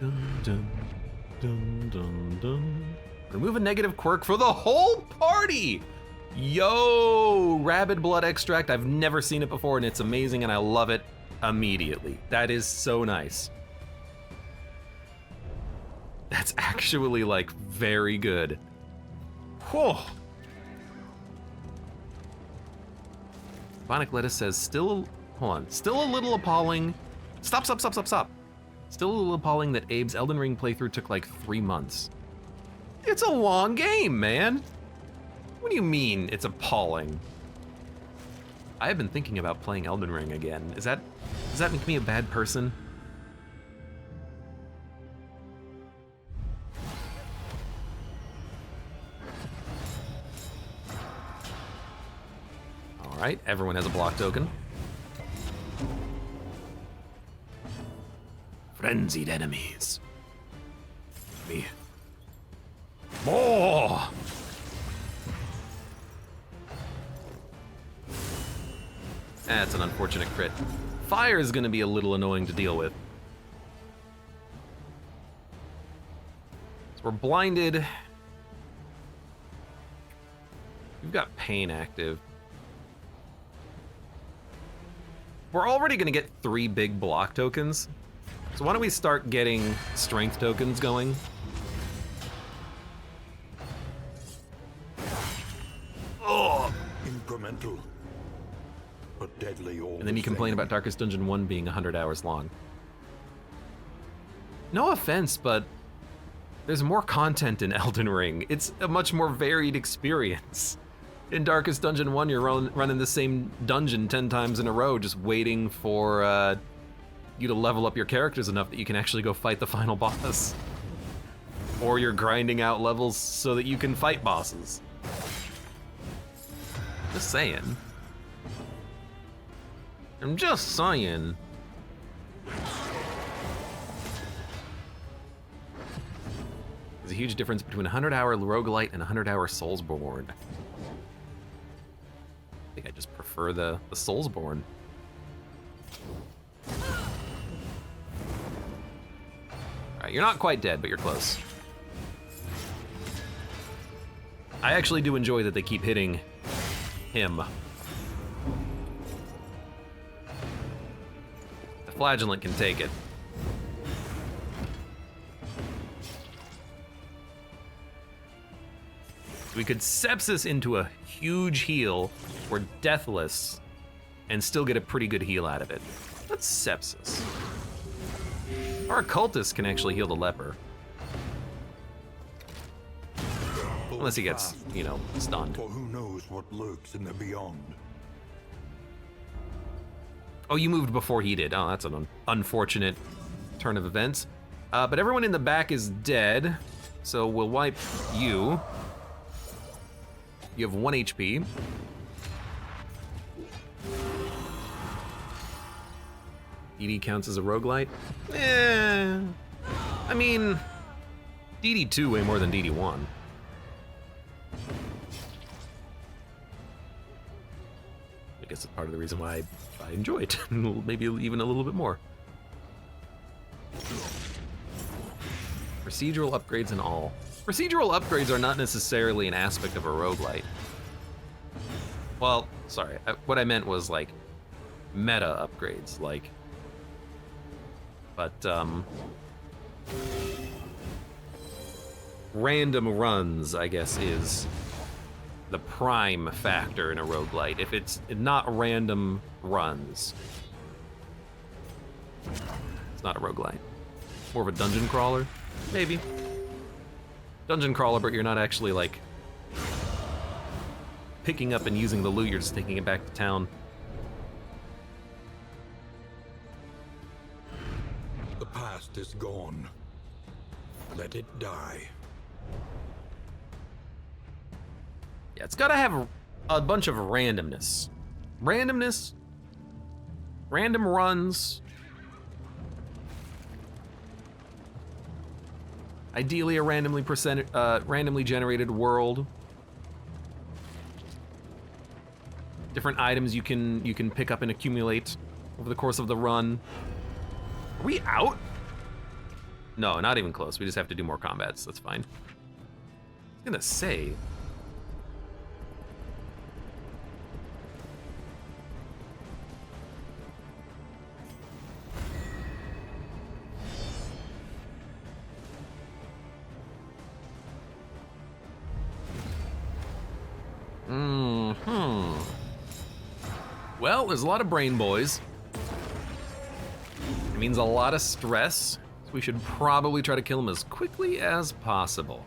Dun, dun, dun, dun, dun. Remove a negative quirk for the whole party! Yo, rabid blood extract. I've never seen it before and it's amazing and I love it immediately. That is so nice. That's actually like very good. Whew. Bionic Lettuce says still a little appalling. Stop. Still a little appalling that Abe's Elden Ring playthrough took like 3 months. It's a long game, man. What do you mean it's appalling? I have been thinking about playing Elden Ring again. Does that make me a bad person? All right, everyone has a block token. Frenzied enemies. Me. More! That's an unfortunate crit. Fire is gonna be a little annoying to deal with. So we're blinded. We've got pain active. We're already gonna get 3 big block tokens. So why don't we start getting strength tokens going? Oh! Incremental, but deadly all And then you the complain same. about Darkest Dungeon 1 being 100 hours long. No offense, but there's more content in Elden Ring. It's a much more varied experience. In Darkest Dungeon 1, you're running the same dungeon 10 times in a row, just waiting for you to level up your characters enough that you can actually go fight the final boss. Or you're grinding out levels so that you can fight bosses. Just saying. I'm just saying. There's a huge difference between a 100-hour roguelite and a 100-hour Soulsborne. I think I just prefer the Soulsborne. Alright, you're not quite dead, but you're close. I actually do enjoy that they keep hitting him. The flagellant can take it. We could sepsis into a huge heal. We're deathless and still get a pretty good heal out of it. Let's sepsis. Our occultist can actually heal the leper. Unless he gets, you know, stunned. For who knows what lurks in the beyond. Oh, you moved before he did. Oh, that's an unfortunate turn of events. But everyone in the back is dead, so we'll wipe you. You have 1 HP. DD counts as a roguelite? I mean, DD2 way more than DD1. I guess it's part of the reason why I enjoy it. Maybe even a little bit more. Procedural upgrades and all. Procedural upgrades are not necessarily an aspect of a roguelite. Well, sorry, what I meant was like meta upgrades, like, but random runs, I guess, is the prime factor in a roguelite. If it's not random runs, it's not a roguelite. More of a dungeon crawler, maybe. Dungeon crawler, but you're not actually like picking up and using the loot, you're just taking it back to town. The past is gone. Let it die. Yeah, it's gotta have a bunch of randomness. Randomness, random runs, Ideally, a randomly generated world. Different items you can pick up and accumulate over the course of the run. Are we out? No, not even close. We just have to do more combats. That's fine. I was gonna say. Well, there's a lot of brain boys. It means a lot of stress. So we should probably try to kill them as quickly as possible.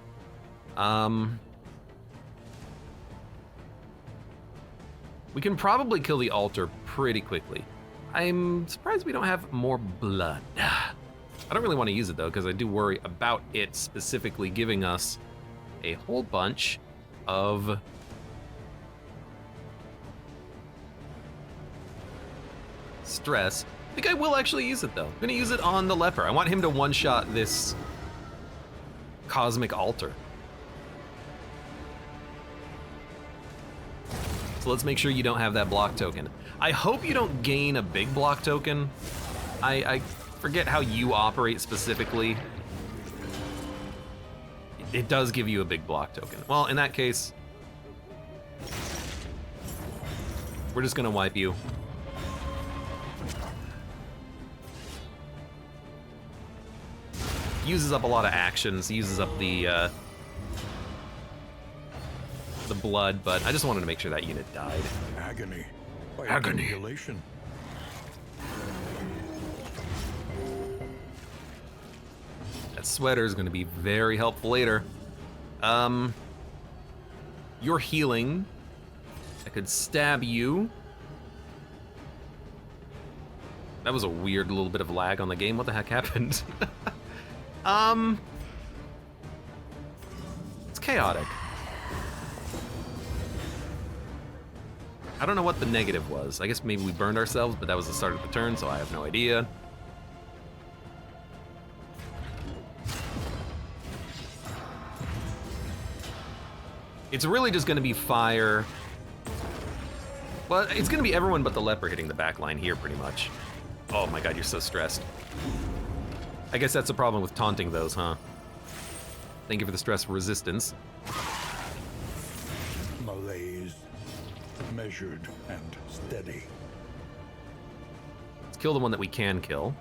We can probably kill the altar pretty quickly. I'm surprised we don't have more blood. I don't really want to use it though, because I do worry about it specifically giving us a whole bunch of stress. I think I will actually use it though. I'm gonna use it on the leper. I want him to one-shot this cosmic altar. So let's make sure you don't have that block token. I hope you don't gain a big block token. I forget how you operate specifically. It does give you a big block token. Well, in that case, we're just gonna wipe you. Uses up a lot of actions, uses up the blood, but I just wanted to make sure that unit died. Agony. By Agony. accumulation. That sweater is going to be very helpful later. You're healing. I could stab you. That was a weird little bit of lag on the game. What the heck happened? It's chaotic. I don't know what the negative was. I guess maybe we burned ourselves, but that was the start of the turn, so I have no idea. It's really just gonna be fire. Well, it's gonna be everyone but the leper hitting the back line here, pretty much. Oh my god, you're so stressed. I guess that's the problem with taunting those, huh? Thank you for the stress resistance. Malaise. Measured and steady. Let's kill the one that we can kill.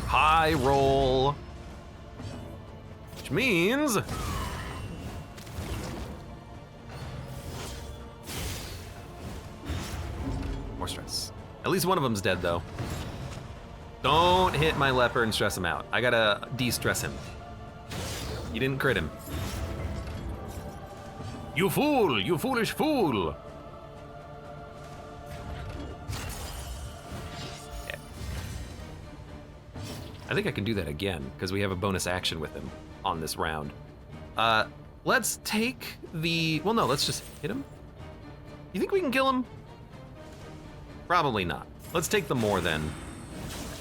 High roll. Which means... more stress. At least one of them's dead, though. Don't hit my leper and stress him out. I gotta de-stress him. You didn't crit him. You fool! You foolish fool! Yeah. I think I can do that again, because we have a bonus action with him on this round. Let's take the... well, no, let's just hit him. You think we can kill him? Probably not. Let's take the more then.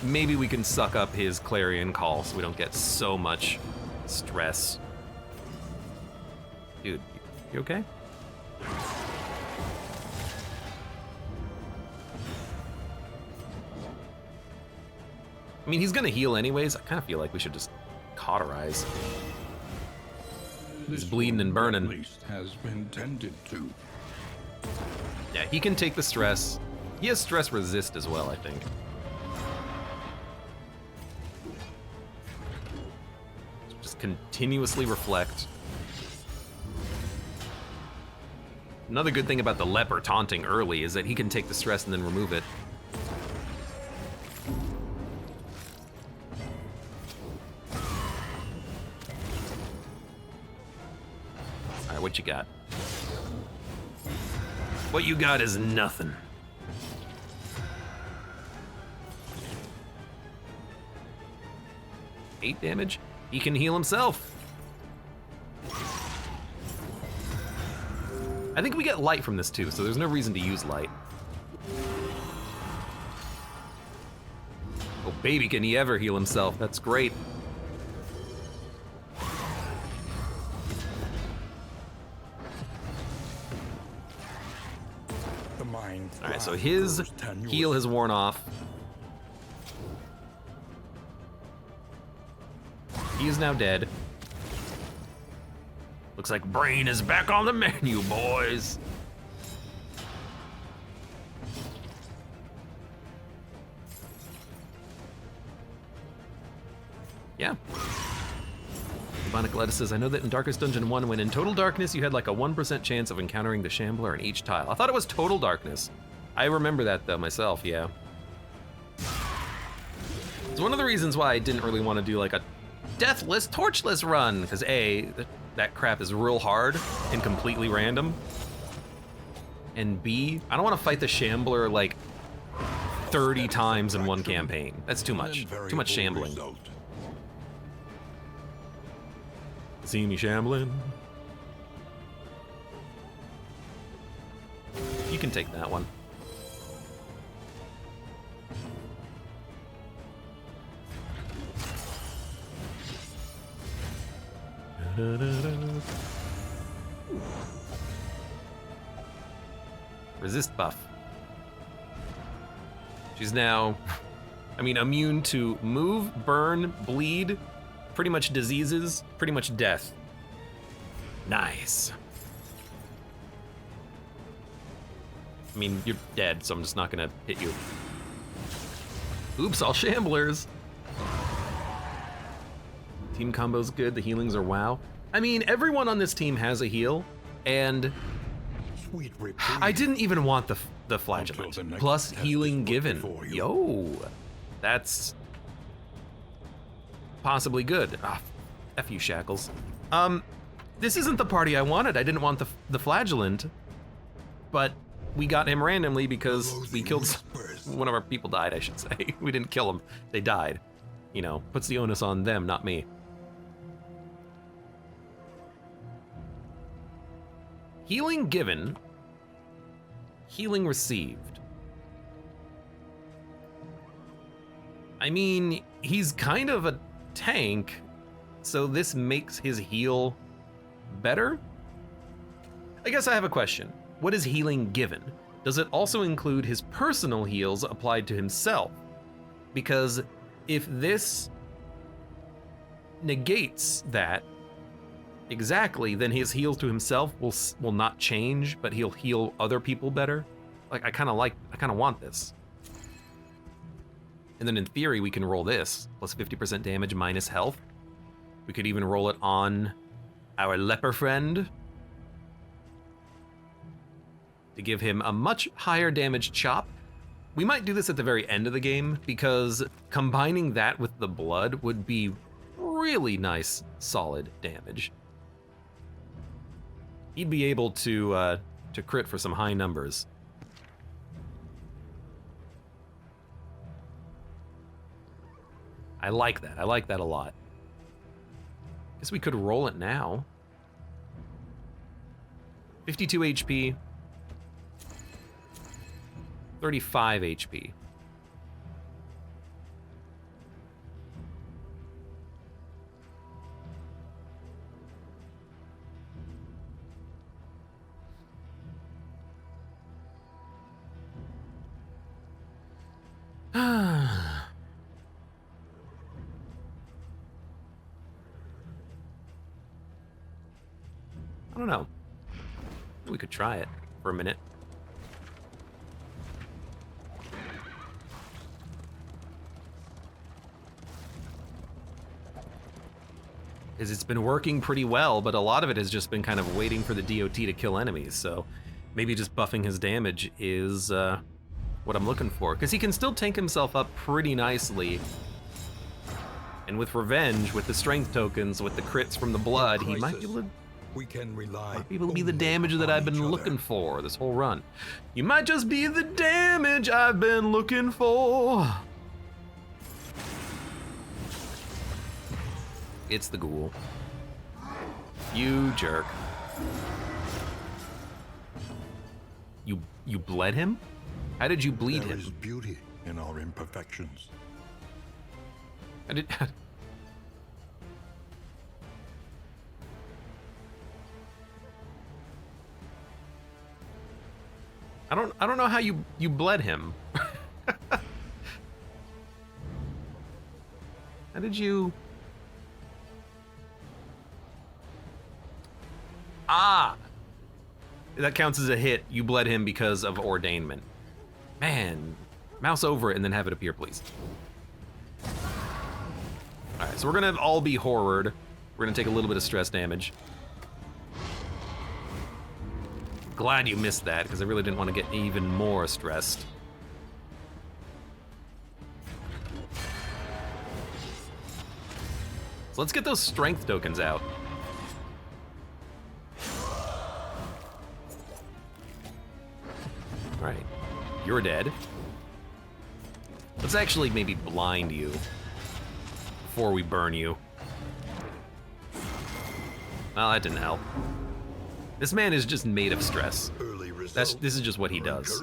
Maybe we can suck up his clarion call so we don't get so much stress. Dude, you okay? I mean, he's gonna heal anyways. I kind of feel like we should just cauterize. He's bleeding and burning. At least has been tended to. Yeah, he can take the stress. He has stress resist as well, I think. Just continuously reflect. Another good thing about the leper taunting early is that he can take the stress and then remove it. All right, what you got? What you got is nothing. Eight damage? He can heal himself. I think we get light from this too, so there's no reason to use light. Oh baby, can he ever heal himself? That's great. So his heal has worn off. He is now dead. Looks like Brain is back on the menu, boys. Yeah. Bionic Lettuce says, I know that in Darkest Dungeon 1, when in total darkness, you had like a 1% chance of encountering the Shambler in each tile. I thought it was total darkness. I remember that though myself, yeah. It's one of the reasons why I didn't really want to do like a deathless, torchless run, because A, that crap is real hard and completely random. And B, I don't want to fight the Shambler like 30 times in one campaign. That's too much. Too much shambling. See me shambling? You can take that one. Resist buff. She's now, I mean, immune to move, burn, bleed, pretty much diseases, pretty much death. Nice. I mean, you're dead, so I'm just not gonna hit you. Oops, all shamblers. Team combo's good, the healings are wow. I mean, everyone on this team has a heal, and I didn't even want the flagellant. Plus healing given. Yo, that's possibly good. Ah, F you, Shackles. This isn't the party I wanted. I didn't want the flagellant, but we got him randomly because we killed one of our people died, I should say. We didn't kill them, they died. You know, puts the onus on them, not me. Healing given, healing received. I mean, he's kind of a tank, so this makes his heal better? I guess I have a question. What is healing given? Does it also include his personal heals applied to himself? Because if this negates that exactly, then his heals to himself will not change, but he'll heal other people better. Like, I kind of want this. And then in theory, we can roll this, plus 50% damage minus health. We could even roll it on our leper friend to give him a much higher damage chop. We might do this at the very end of the game, because combining that with the blood would be really nice, solid damage. He'd be able to crit for some high numbers. I like that. I like that a lot. Guess we could roll it now. 52 HP. 35 HP. I don't know. We could try it for a minute. Because it's been working pretty well, but a lot of it has just been kind of waiting for the DOT to kill enemies, so maybe just buffing his damage is what I'm looking for. Because he can still tank himself up pretty nicely. And with Revenge, with the strength tokens, with the crits from the blood, he might be able to be the damage that I've been looking for this whole run. You might just be the damage I've been looking for. It's the ghoul. You jerk. You bled him? How did you bleed him? There is beauty in our imperfections. I did. I don't know how you bled him. How did you? Ah! That counts as a hit. You bled him because of ordainment. Man, mouse over it and then have it appear, please. All right, so we're gonna all be horrored. We're gonna take a little bit of stress damage. Glad you missed that, because I really didn't want to get even more stressed. So let's get those strength tokens out. All right, you're dead. Let's actually maybe blind you before we burn you. Well, that didn't help. This man is just made of stress. This is just what he does.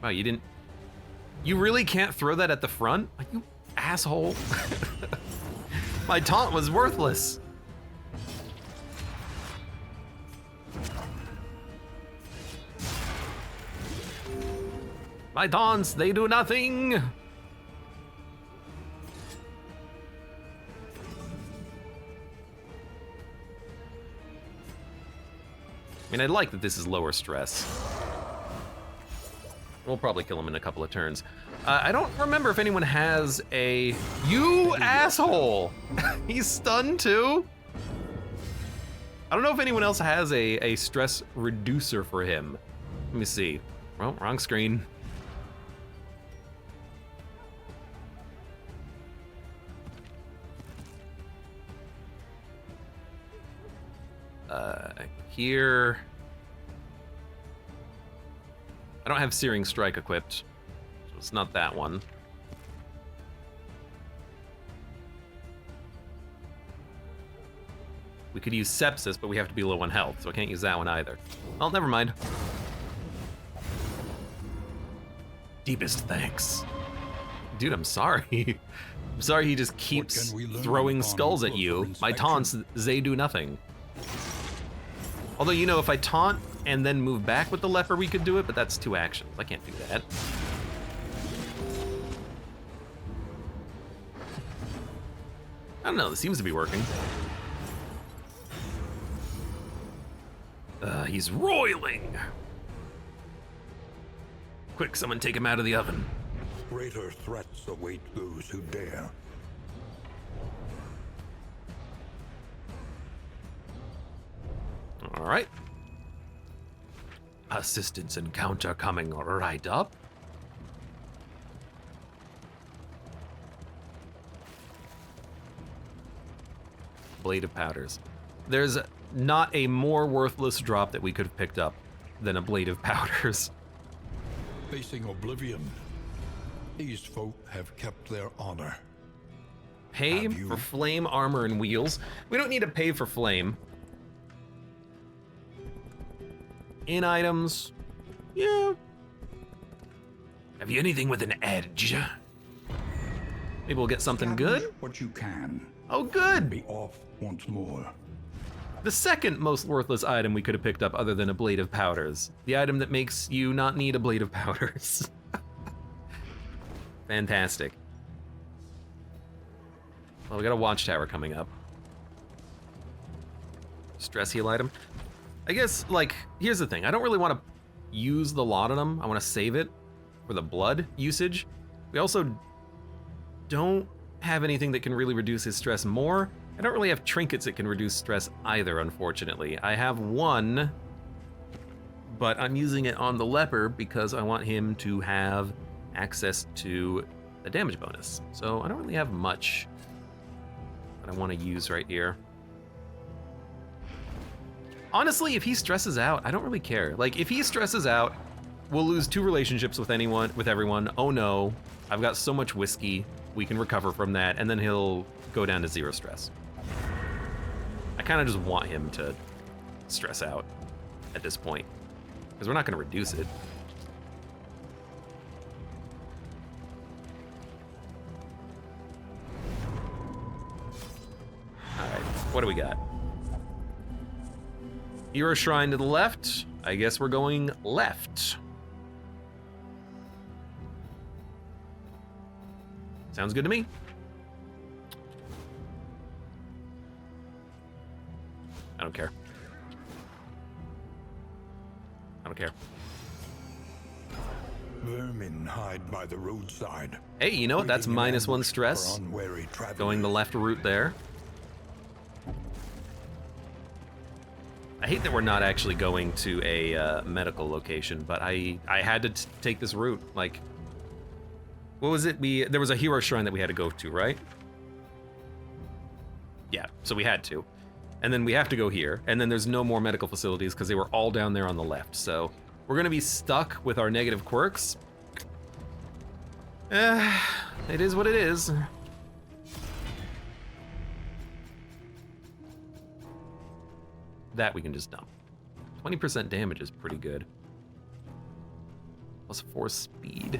Wow, you didn't... You really can't throw that at the front? You asshole. My taunt was worthless. My taunts, they do nothing. I mean, I like that this is lower stress. We'll probably kill him in a couple of turns. I don't remember if anyone has a... You asshole! He's stunned too? I don't know if anyone else has a stress reducer for him. Let me see. Well, wrong screen. Here... I don't have Searing Strike equipped, so it's not that one. We could use Sepsis, but we have to be low on health, so I can't use that one either. Well, never mind. Deepest thanks. Dude, I'm sorry. I'm sorry he just keeps throwing skulls at you. My taunts, they do nothing. Although, you know, if I taunt and then move back with the leper, we could do it, but that's 2 actions. I can't do that. I don't know, this seems to be working. He's roiling. Quick, someone take him out of the oven. Greater threats await those who dare. All right. Assistance encounter coming right up. Blade of Powders. There's not a more worthless drop that we could have picked up than a Blade of Powders. Facing oblivion, these folk have kept their honor. Pay for flame, armor, and wheels. We don't need to pay for flame. In items, yeah. Have you anything with an edge? Maybe we'll get something good? What you can. Oh, good. Be off once more. The second most worthless item we could have picked up other than a Blade of Powders. The item that makes you not need a Blade of Powders. Fantastic. Well, we got a watchtower coming up. Stress heal item. I guess, like, here's the thing. I don't really want to use the laudanum. I want to save it for the blood usage. We also don't have anything that can really reduce his stress more. I don't really have trinkets that can reduce stress either, unfortunately. I have one, but I'm using it on the leper because I want him to have access to a damage bonus. So I don't really have much that I want to use right here. Honestly, if he stresses out, I don't really care. Like, if he stresses out, we'll lose 2 relationships with everyone. Oh no, I've got so much whiskey. We can recover from that, and then he'll go down to 0 stress. I kind of just want him to stress out at this point, because we're not going to reduce it. All right, what do we got? Hero Shrine to the left. I guess we're going left. Sounds good to me. I don't care. I don't care. Vermin hide by the roadside. Hey, you know what? That's waiting in -1 ambush stress. for unwary travelers. Going the left route there. I hate that we're not actually going to a medical location, but I had to take this route. Like, what was it? There was a hero shrine that we had to go to, right? Yeah, so we had to. And then we have to go here, and then there's no more medical facilities because they were all down there on the left. So we're gonna be stuck with our negative quirks. It is what it is. That we can just dump. 20% damage is pretty good. Plus 4 speed.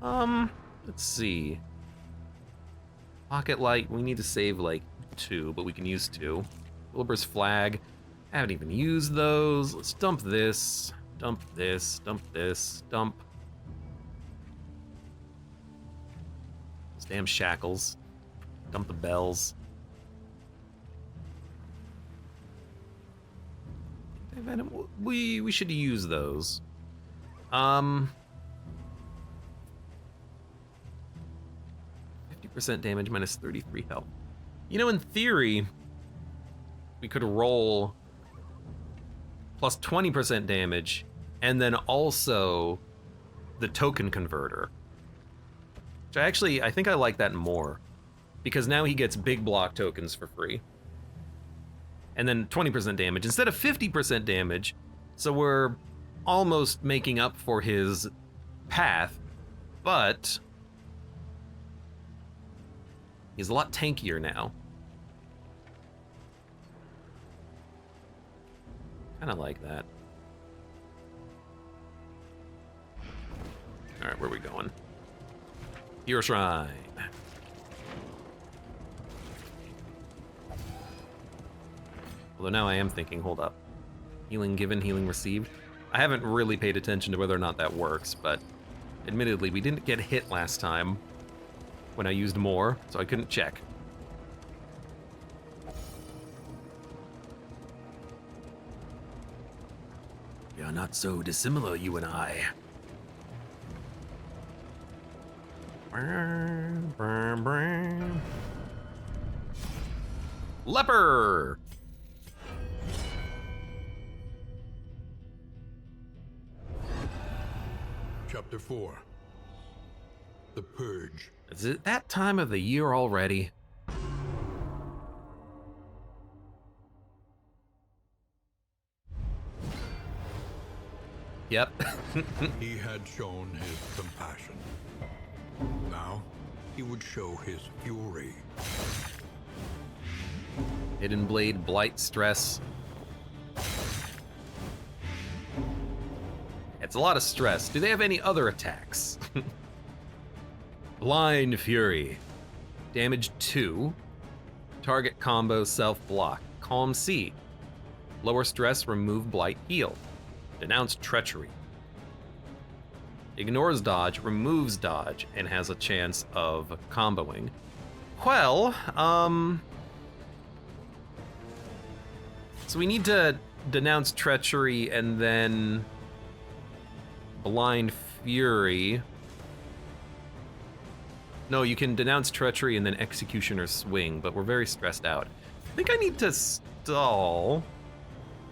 Let's see. Pocket light, we need to save like 2, but we can use 2. Wilbur's flag, I haven't even used those. Let's dump this, dump this, dump this, dump. Those damn shackles. Dump the bells. We should use those. 50% damage, minus 33 health. You know, in theory, we could roll plus 20% damage, and then also the token converter. Which I think I like that more. Because now he gets big block tokens for free. And then 20% damage instead of 50% damage. So we're almost making up for his path, but he's a lot tankier now. Kind of like that. All right, where are we going? Hero Shrine. Although now I am thinking, hold up. Healing given, healing received. I haven't really paid attention to whether or not that works, but admittedly, we didn't get hit last time when I used more, so I couldn't check. We are not so dissimilar, you and I. Leper! Chapter 4. The Purge. Is it that time of the year already? Yep. He had shown his compassion. Now, he would show his fury. Hidden Blade, Blight, Stress. It's a lot of stress. Do they have any other attacks? Blind Fury. Damage 2. Target combo self-block. Calm C. Lower stress, remove blight, heal. Denounce treachery. Ignores dodge, removes dodge, and has a chance of comboing. Well, so we need to denounce treachery and then Blind Fury. No, you can denounce treachery and then executioner swing, but we're very stressed out. I think I need to stall.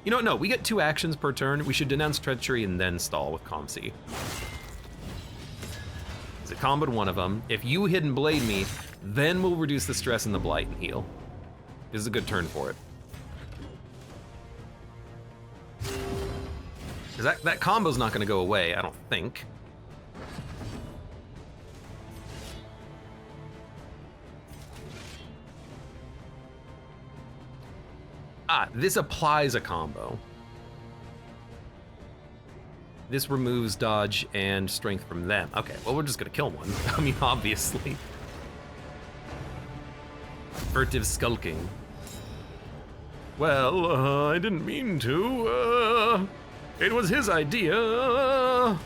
You know what, no, we get 2 actions per turn. We should denounce treachery and then stall with Calm C. It's a comboed one of them. If you Hidden Blade me, then we'll reduce the stress and the blight and heal. This is a good turn for it. Because that combo's not gonna go away, I don't think. Ah, this applies a combo. This removes dodge and strength from them. Okay, well, we're just gonna kill one. I mean, obviously. Furtive Skulking. Well, I didn't mean to. It was his idea.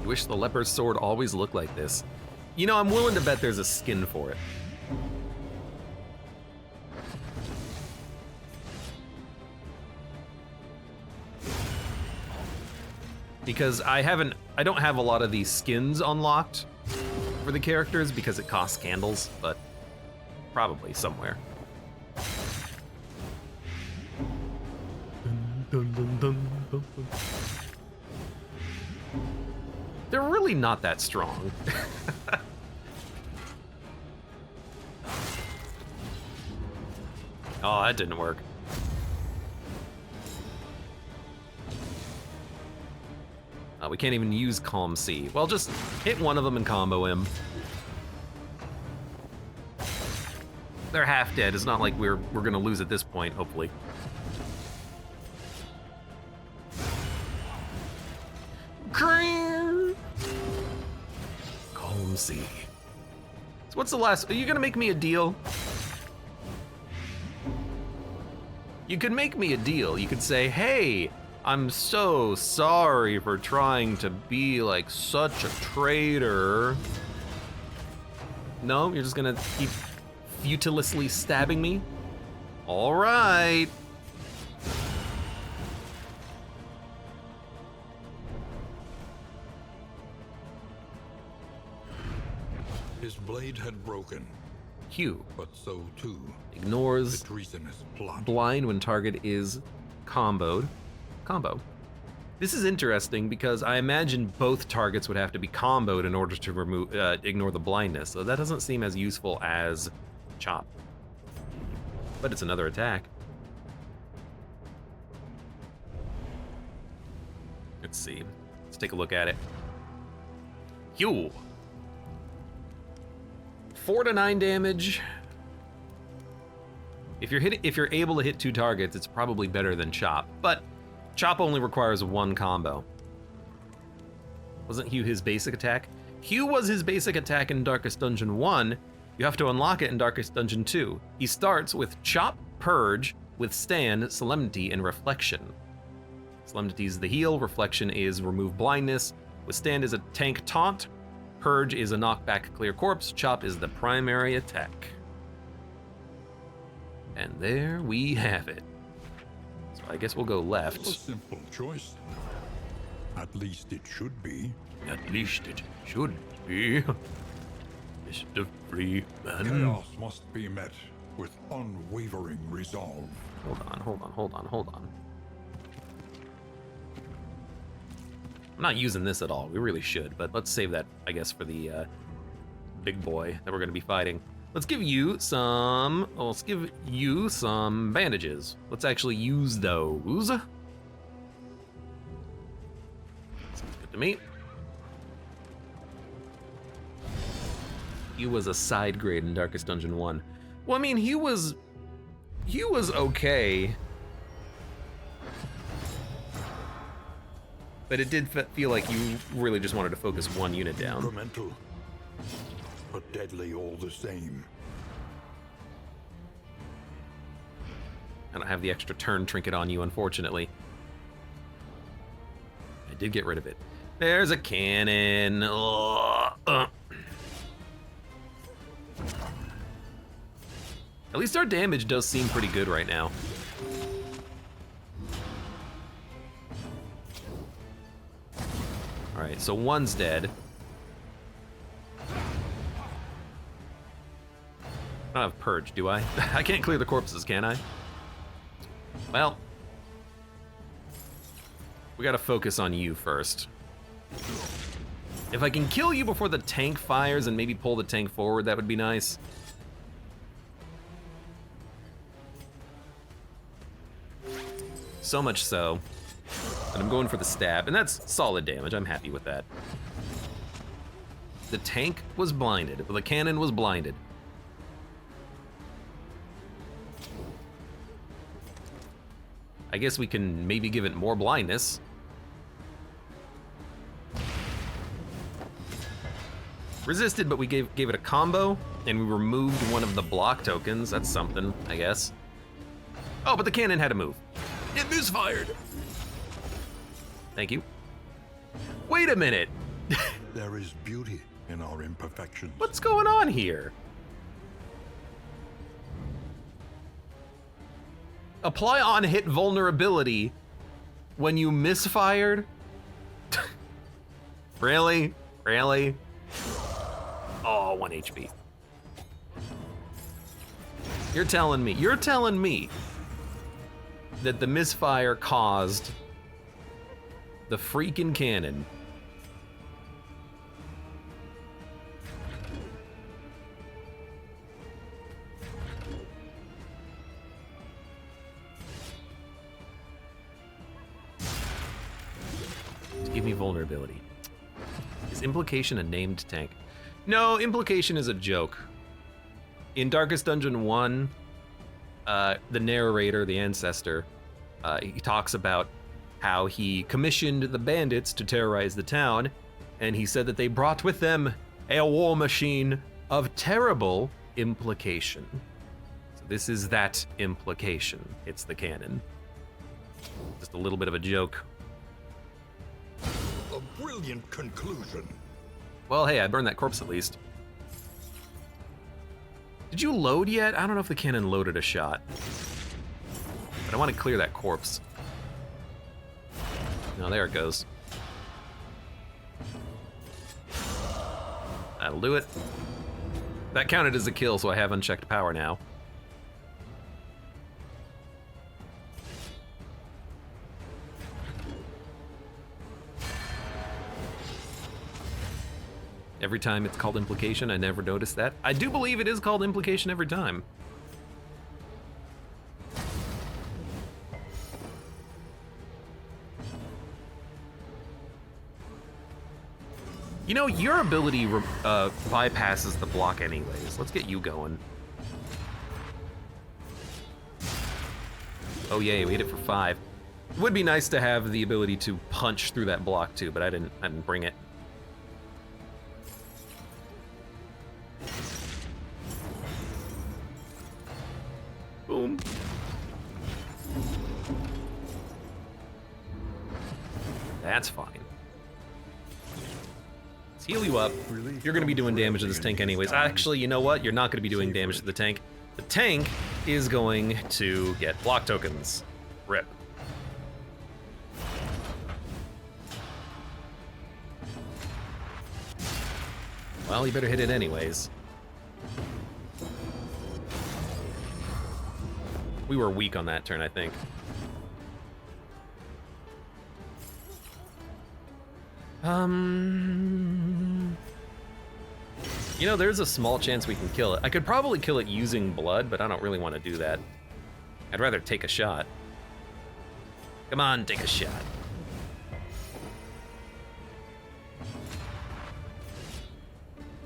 Wish the leopard's sword always looked like this. You know, I'm willing to bet there's a skin for it. Because I don't have a lot of these skins unlocked for the characters because it costs candles, but probably somewhere. Dun, dun, dun, dun, dun. They're really not that strong. Oh, that didn't work. We can't even use Calm C. Well, just hit one of them and combo him. They're half dead. It's not like we're gonna lose at this point, hopefully. Calm C. So what's the last? Are you gonna make me a deal? You could make me a deal. You could say, hey, I'm so sorry for trying to be like such a traitor. No, you're just gonna keep futilously stabbing me? All right. His blade had broken, Hugh but so too ignores the treasonous plot. blind when target is comboed. Combo. This is interesting because I imagine both targets would have to be comboed in order to remove ignore the blindness, so that doesn't seem as useful as chop. But it's another attack. Let's see. Let's take a look at it. Hugh. 4 to 9 damage. If you're able to hit 2 targets, it's probably better than chop, but chop only requires 1 combo. Wasn't Hugh his basic attack? Hugh was his basic attack in Darkest Dungeon 1. You have to unlock it in Darkest Dungeon 2. He starts with Chop, Purge, Withstand, Solemnity, and Reflection. Solemnity is the heal, Reflection is remove blindness, Withstand is a tank taunt, Purge is a knockback clear corpse, Chop is the primary attack. And there we have it. So I guess we'll go A left. simple choice. At least it should be. At least it should be. Mr. Freeman. Chaos must be met with unwavering resolve. Hold on. I'm not using this at all. We really should, but let's save that, I guess, for the big boy that we're going to be fighting. Let's give you some. Let's give you some bandages. Let's actually use those. Sounds good to me. He was a side grade in Darkest Dungeon 1. Well, I mean, he was okay. But it did feel like you really just wanted to focus one unit down. Incremental, but deadly all the same. I don't have the extra turn trinket on you, unfortunately. I did get rid of it. There's a cannon. At least our damage does seem pretty good right now. All right, so one's dead. I don't have Purge, do I? I can't clear the corpses, can I? Well, we gotta focus on you first. If I can kill you before the tank fires and maybe pull the tank forward, that would be nice. So much so that I'm going for the stab, and that's solid damage. I'm happy with that. The tank was blinded, but the cannon was blinded. I guess we can maybe give it more blindness. Resisted, but we gave it a combo, and we removed one of the block tokens. That's something, I guess. Oh, but the cannon had to move. It misfired. Thank you. Wait a minute. There is beauty in our imperfections. What's going on here? Apply on-hit vulnerability when you misfired? Really? Really? Oh, 1 HP. You're telling me that the misfire caused the freaking cannon to give me vulnerability. Is Implication a named tank? No, Implication is a joke. In Darkest Dungeon 1, the narrator, the ancestor, he talks about how he commissioned the bandits to terrorize the town, and he said that they brought with them a war machine of terrible implication. So this is that implication. It's the canon. Just a little bit of a joke. A brilliant conclusion. Well, hey, I burned that corpse at least. Did you load yet? I don't know if the cannon loaded a shot. But I want to clear that corpse. No, there it goes. That'll do it. That counted as a kill, so I have unchecked power now. Every time it's called Implication, I never noticed that. I do believe it is called Implication every time. You know, your ability bypasses the block anyways. Let's get you going. Oh yay, we hit it for 5. It would be nice to have the ability to punch through that block too, but I didn't bring it. Boom. That's fine. Let's heal you up. You're gonna be doing damage to this tank anyways. Actually, you know what? You're not gonna be doing damage to the tank. The tank is going to get block tokens. Rip. Well, you better hit it anyways. We were weak on that turn, I think. You know, there's a small chance we can kill it. I could probably kill it using blood, but I don't really want to do that. I'd rather take a shot. Come on, take a shot.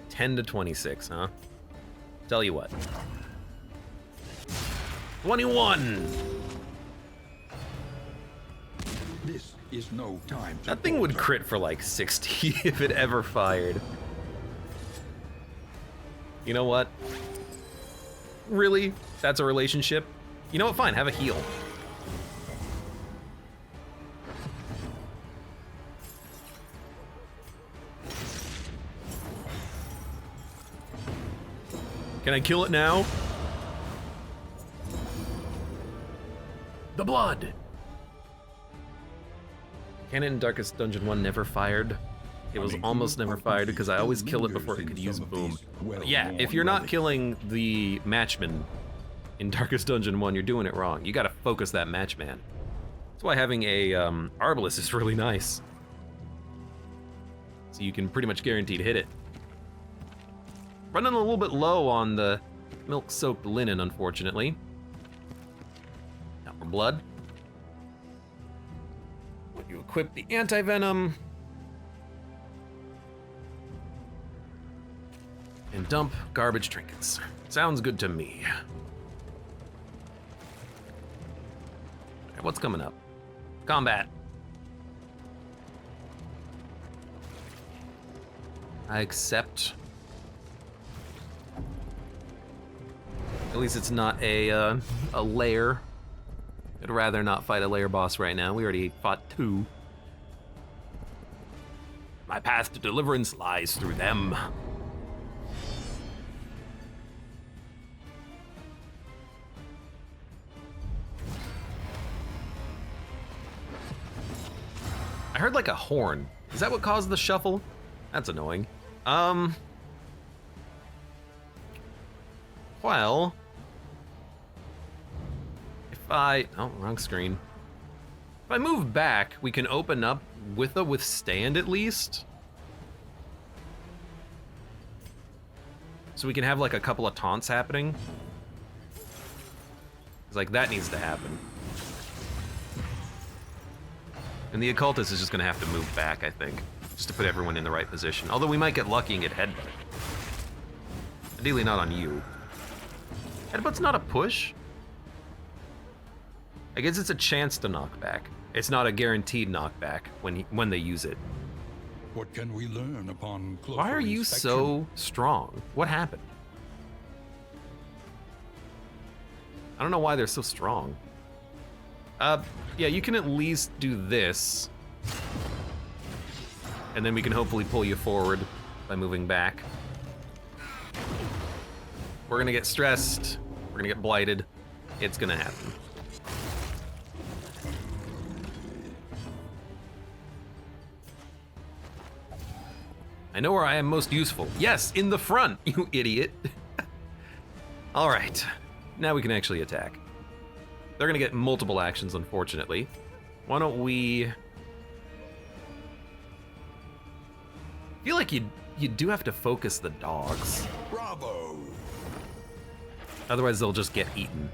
$10 to 26, huh? Tell you what. 21! This is no time to That thing would falter. crit for like 60 if it ever fired. You know what? Really? That's a relationship? You know what? Fine, have a heal. Can I kill it now? The blood! Cannon in Darkest Dungeon 1 never fired. It was almost never fired because I always kill it before it could use boom. Yeah, if you're not killing the matchman in Darkest Dungeon 1, you're doing it wrong. You gotta focus that matchman. That's why having a Arbalest is really nice. So you can pretty much guarantee to hit it. Running a little bit low on the milk-soaked linen, unfortunately. Now for blood. When you equip the anti-venom. And dump garbage trinkets. Sounds good to me. Alright, what's coming up? Combat. I accept At least it's not a lair. I'd rather not fight a lair boss right now. We already fought 2. My path to deliverance lies through them. I heard like a horn. Is that what caused the shuffle? That's annoying. Well, oh, wrong screen. If I move back, we can open up with a withstand at least. So we can have like a couple of taunts happening. It's like that needs to happen. And the occultist is just gonna have to move back, I think, just to put everyone in the right position. Although we might get lucky and get headbutt. Ideally not on you. Headbutt's not a push? I guess it's a chance to knock back. It's not a guaranteed knockback when they use it. What can we learn upon closer Why are you inspection? so strong? What happened? I don't know why they're so strong. Yeah, you can at least do this. And then we can hopefully pull you forward by moving back. We're gonna get stressed. We're gonna get blighted. It's gonna happen. I know where I am most useful. Yes, in the front, you idiot. All right, now we can actually attack. They're gonna get multiple actions, unfortunately. Why don't we... I feel like you do have to focus the dogs. Bravo! Otherwise they'll just get eaten.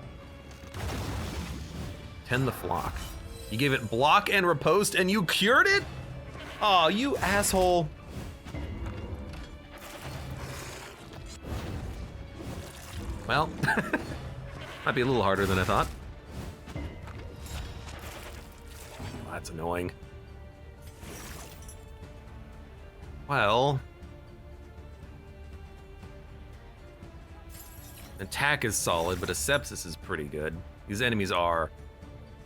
Tend the flock. You gave it block and riposte and you cured it? Oh, you asshole. Well, might be a little harder than I thought. Oh, that's annoying. Well, attack is solid, but Asepsis is pretty good. These enemies are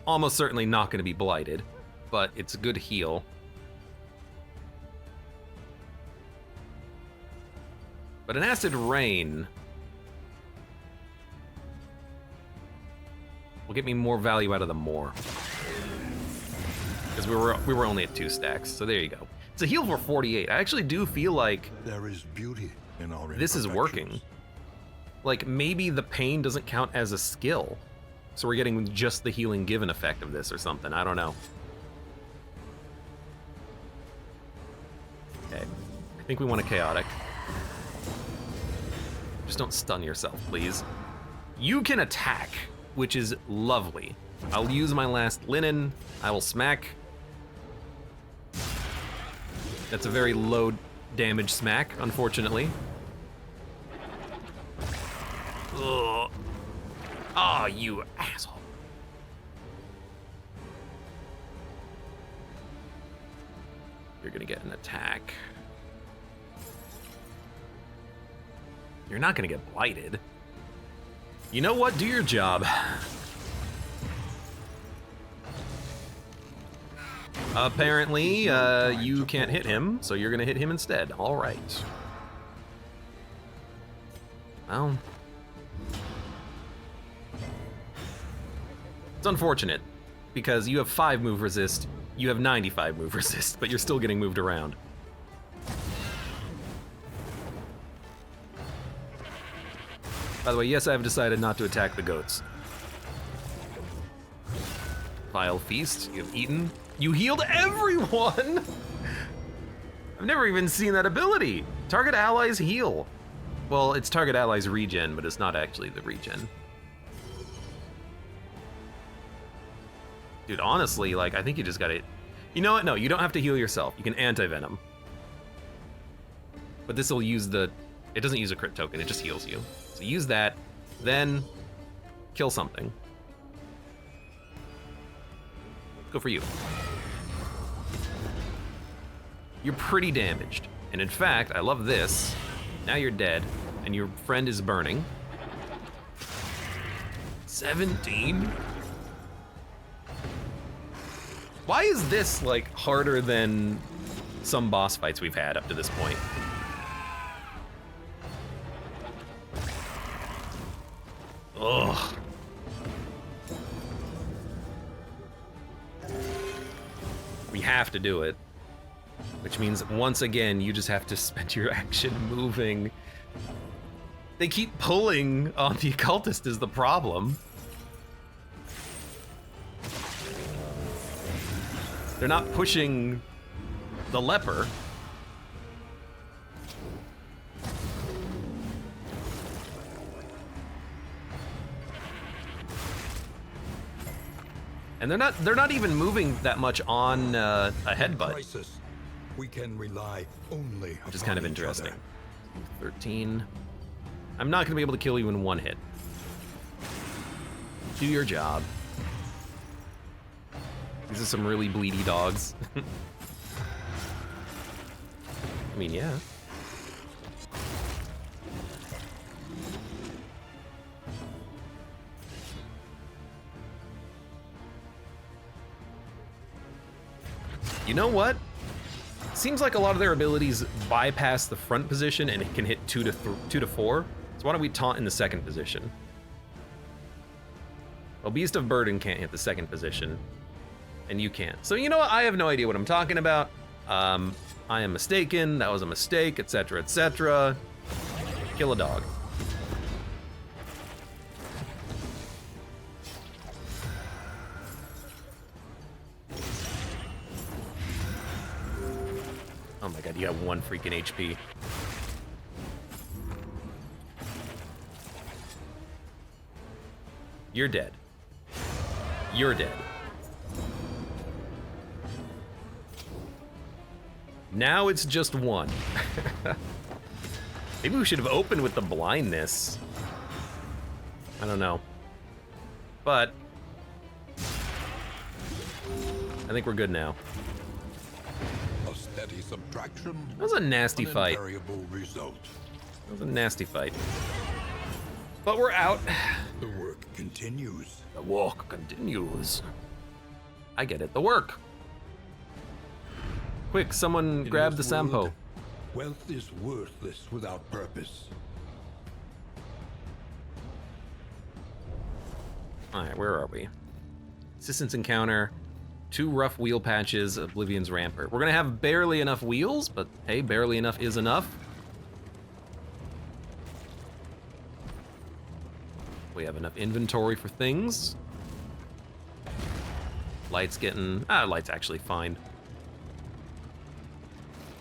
almost certainly not going to be blighted, but it's a good heal. But an Acid Rain will get me more value out of the Moor. Because we were only at 2 stacks, so there you go. It's a heal for 48. I actually do feel like There is beauty in our this is working. Like maybe the pain doesn't count as a skill. So we're getting just the healing given effect of this or something. I don't know. Okay. I think we want a chaotic. Just don't stun yourself, please. You can attack, which is lovely. I'll use my last linen. I will smack. That's a very low damage smack, unfortunately. Ugh. Oh, you asshole. You're gonna get an attack. You're not gonna get blighted. You know what? Do your job. Apparently, you can't hit him, so you're gonna hit him instead. All right. Well, it's unfortunate because you have 5 move resist, you have 95 move resist, but you're still getting moved around. By the way, yes, I have decided not to attack the goats. Vile Feast, you have eaten. You healed everyone! I've never even seen that ability. Target allies heal. Well, it's target allies regen, but it's not actually the regen. Dude, honestly, like, I think you just gotta... You know what? No, you don't have to heal yourself. You can anti-venom. But this will use the... It doesn't use a crit token, it just heals you. So use that, then kill something. Go for you. You're pretty damaged. And in fact, I love this. Now you're dead, and your friend is burning. 17? Why is this, like, harder than some boss fights we've had up to this point? Ugh. We have to do it. Which means, once again, you just have to spend your action moving. They keep pulling on the occultist is the problem. They're not pushing the leper. And they're not even moving that much on a headbutt. Crisis. We can rely only Which is kind of upon each interesting. other. 13. I'm not gonna be able to kill you in one hit. Do your job. These are some really bleedy dogs. I mean, yeah. You know what? Seems like a lot of their abilities bypass the front position and it can hit 2 to 4. So why don't we taunt in the second position? Well, Beast of Burden can't hit the second position, and you can't. So you know what? I have no idea what I'm talking about. I am mistaken. That was a mistake, etc., etc. Kill a dog. Oh my god, you got 1 freaking HP. You're dead. You're dead. Now it's just 1. Maybe we should have opened with the blindness. I don't know. But I think we're good now. A steady subtraction. That was a nasty an fight. invariable result. That was a nasty fight. But we're out. The work continues. The walk continues. I get it. The work. Quick, someone grab the In this world, Sampo. Wealth is worthless without purpose. Alright, where are we? Assistance encounter. 2 rough wheel patches, Oblivion's Rampart. We're gonna have barely enough wheels, but hey, barely enough is enough. We have enough inventory for things. Light's getting... light's actually fine.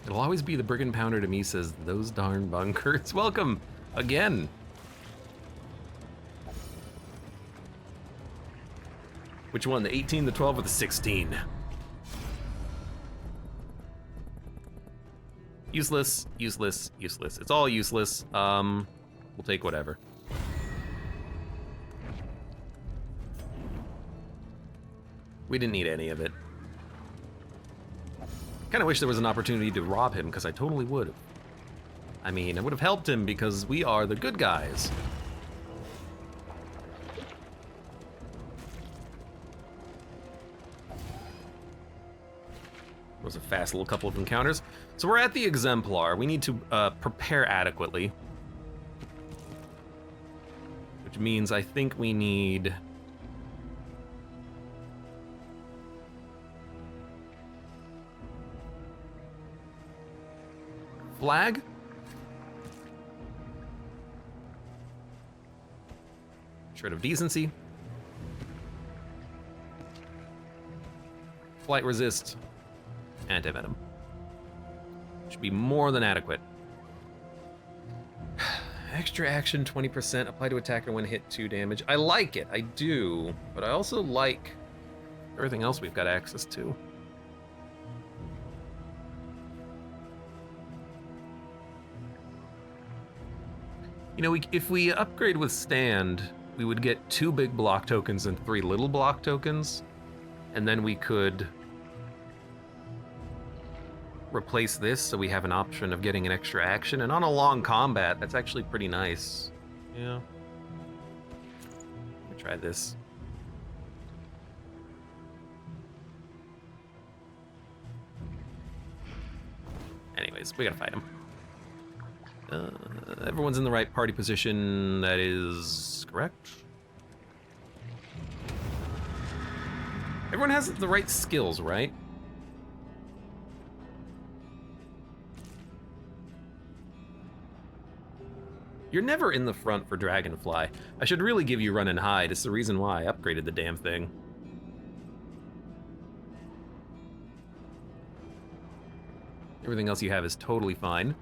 It'll always be the Brigand Pounder to me, says those darn bunkers. Welcome again. Which one, the 18, the 12, or the 16? Useless, useless, useless. It's all useless. We'll take whatever. We didn't need any of it. Kind of wish there was an opportunity to rob him, because I totally would have. I mean, I would have helped him because we are the good guys. It was a fast little couple of encounters. So we're at the Exemplar. We need to prepare adequately. Which means I think we need... flag? Shred of decency. Flight resist. Anti-venom. Should be more than adequate. Extra action, 20%. Apply to attacker when hit 2 damage. I like it, I do. But I also like everything else we've got access to. You know, if we upgrade with stand, we would get 2 big block tokens and 3 little block tokens. And then we could replace this so we have an option of getting an extra action. And on a long combat, that's actually pretty nice. Yeah. Try this. Anyways, we gotta fight him. Everyone's in the right party position. That is correct. Everyone has the right skills, right? You're never in the front for Dragonfly. I should really give you run and hide. It's the reason why I upgraded the damn thing. Everything else you have is totally fine.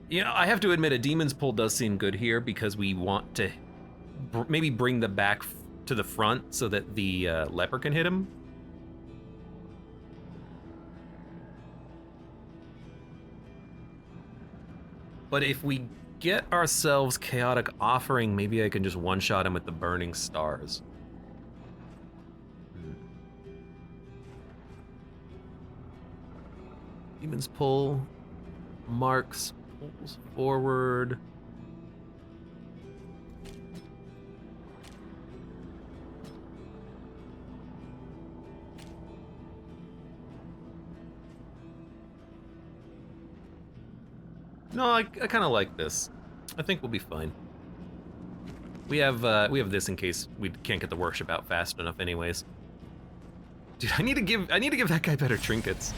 You know, I have to admit, a Demon's Pull does seem good here because we want to maybe bring the back to the front so that the leper can hit him. But if we get ourselves Chaotic Offering, maybe I can just one-shot him with the Burning Stars. Demon's Pull, marks, pulls forward. No, I kind of like this. I think we'll be fine. We have this in case we can't get the worship out fast enough anyways. Dude, I need to give that guy better trinkets.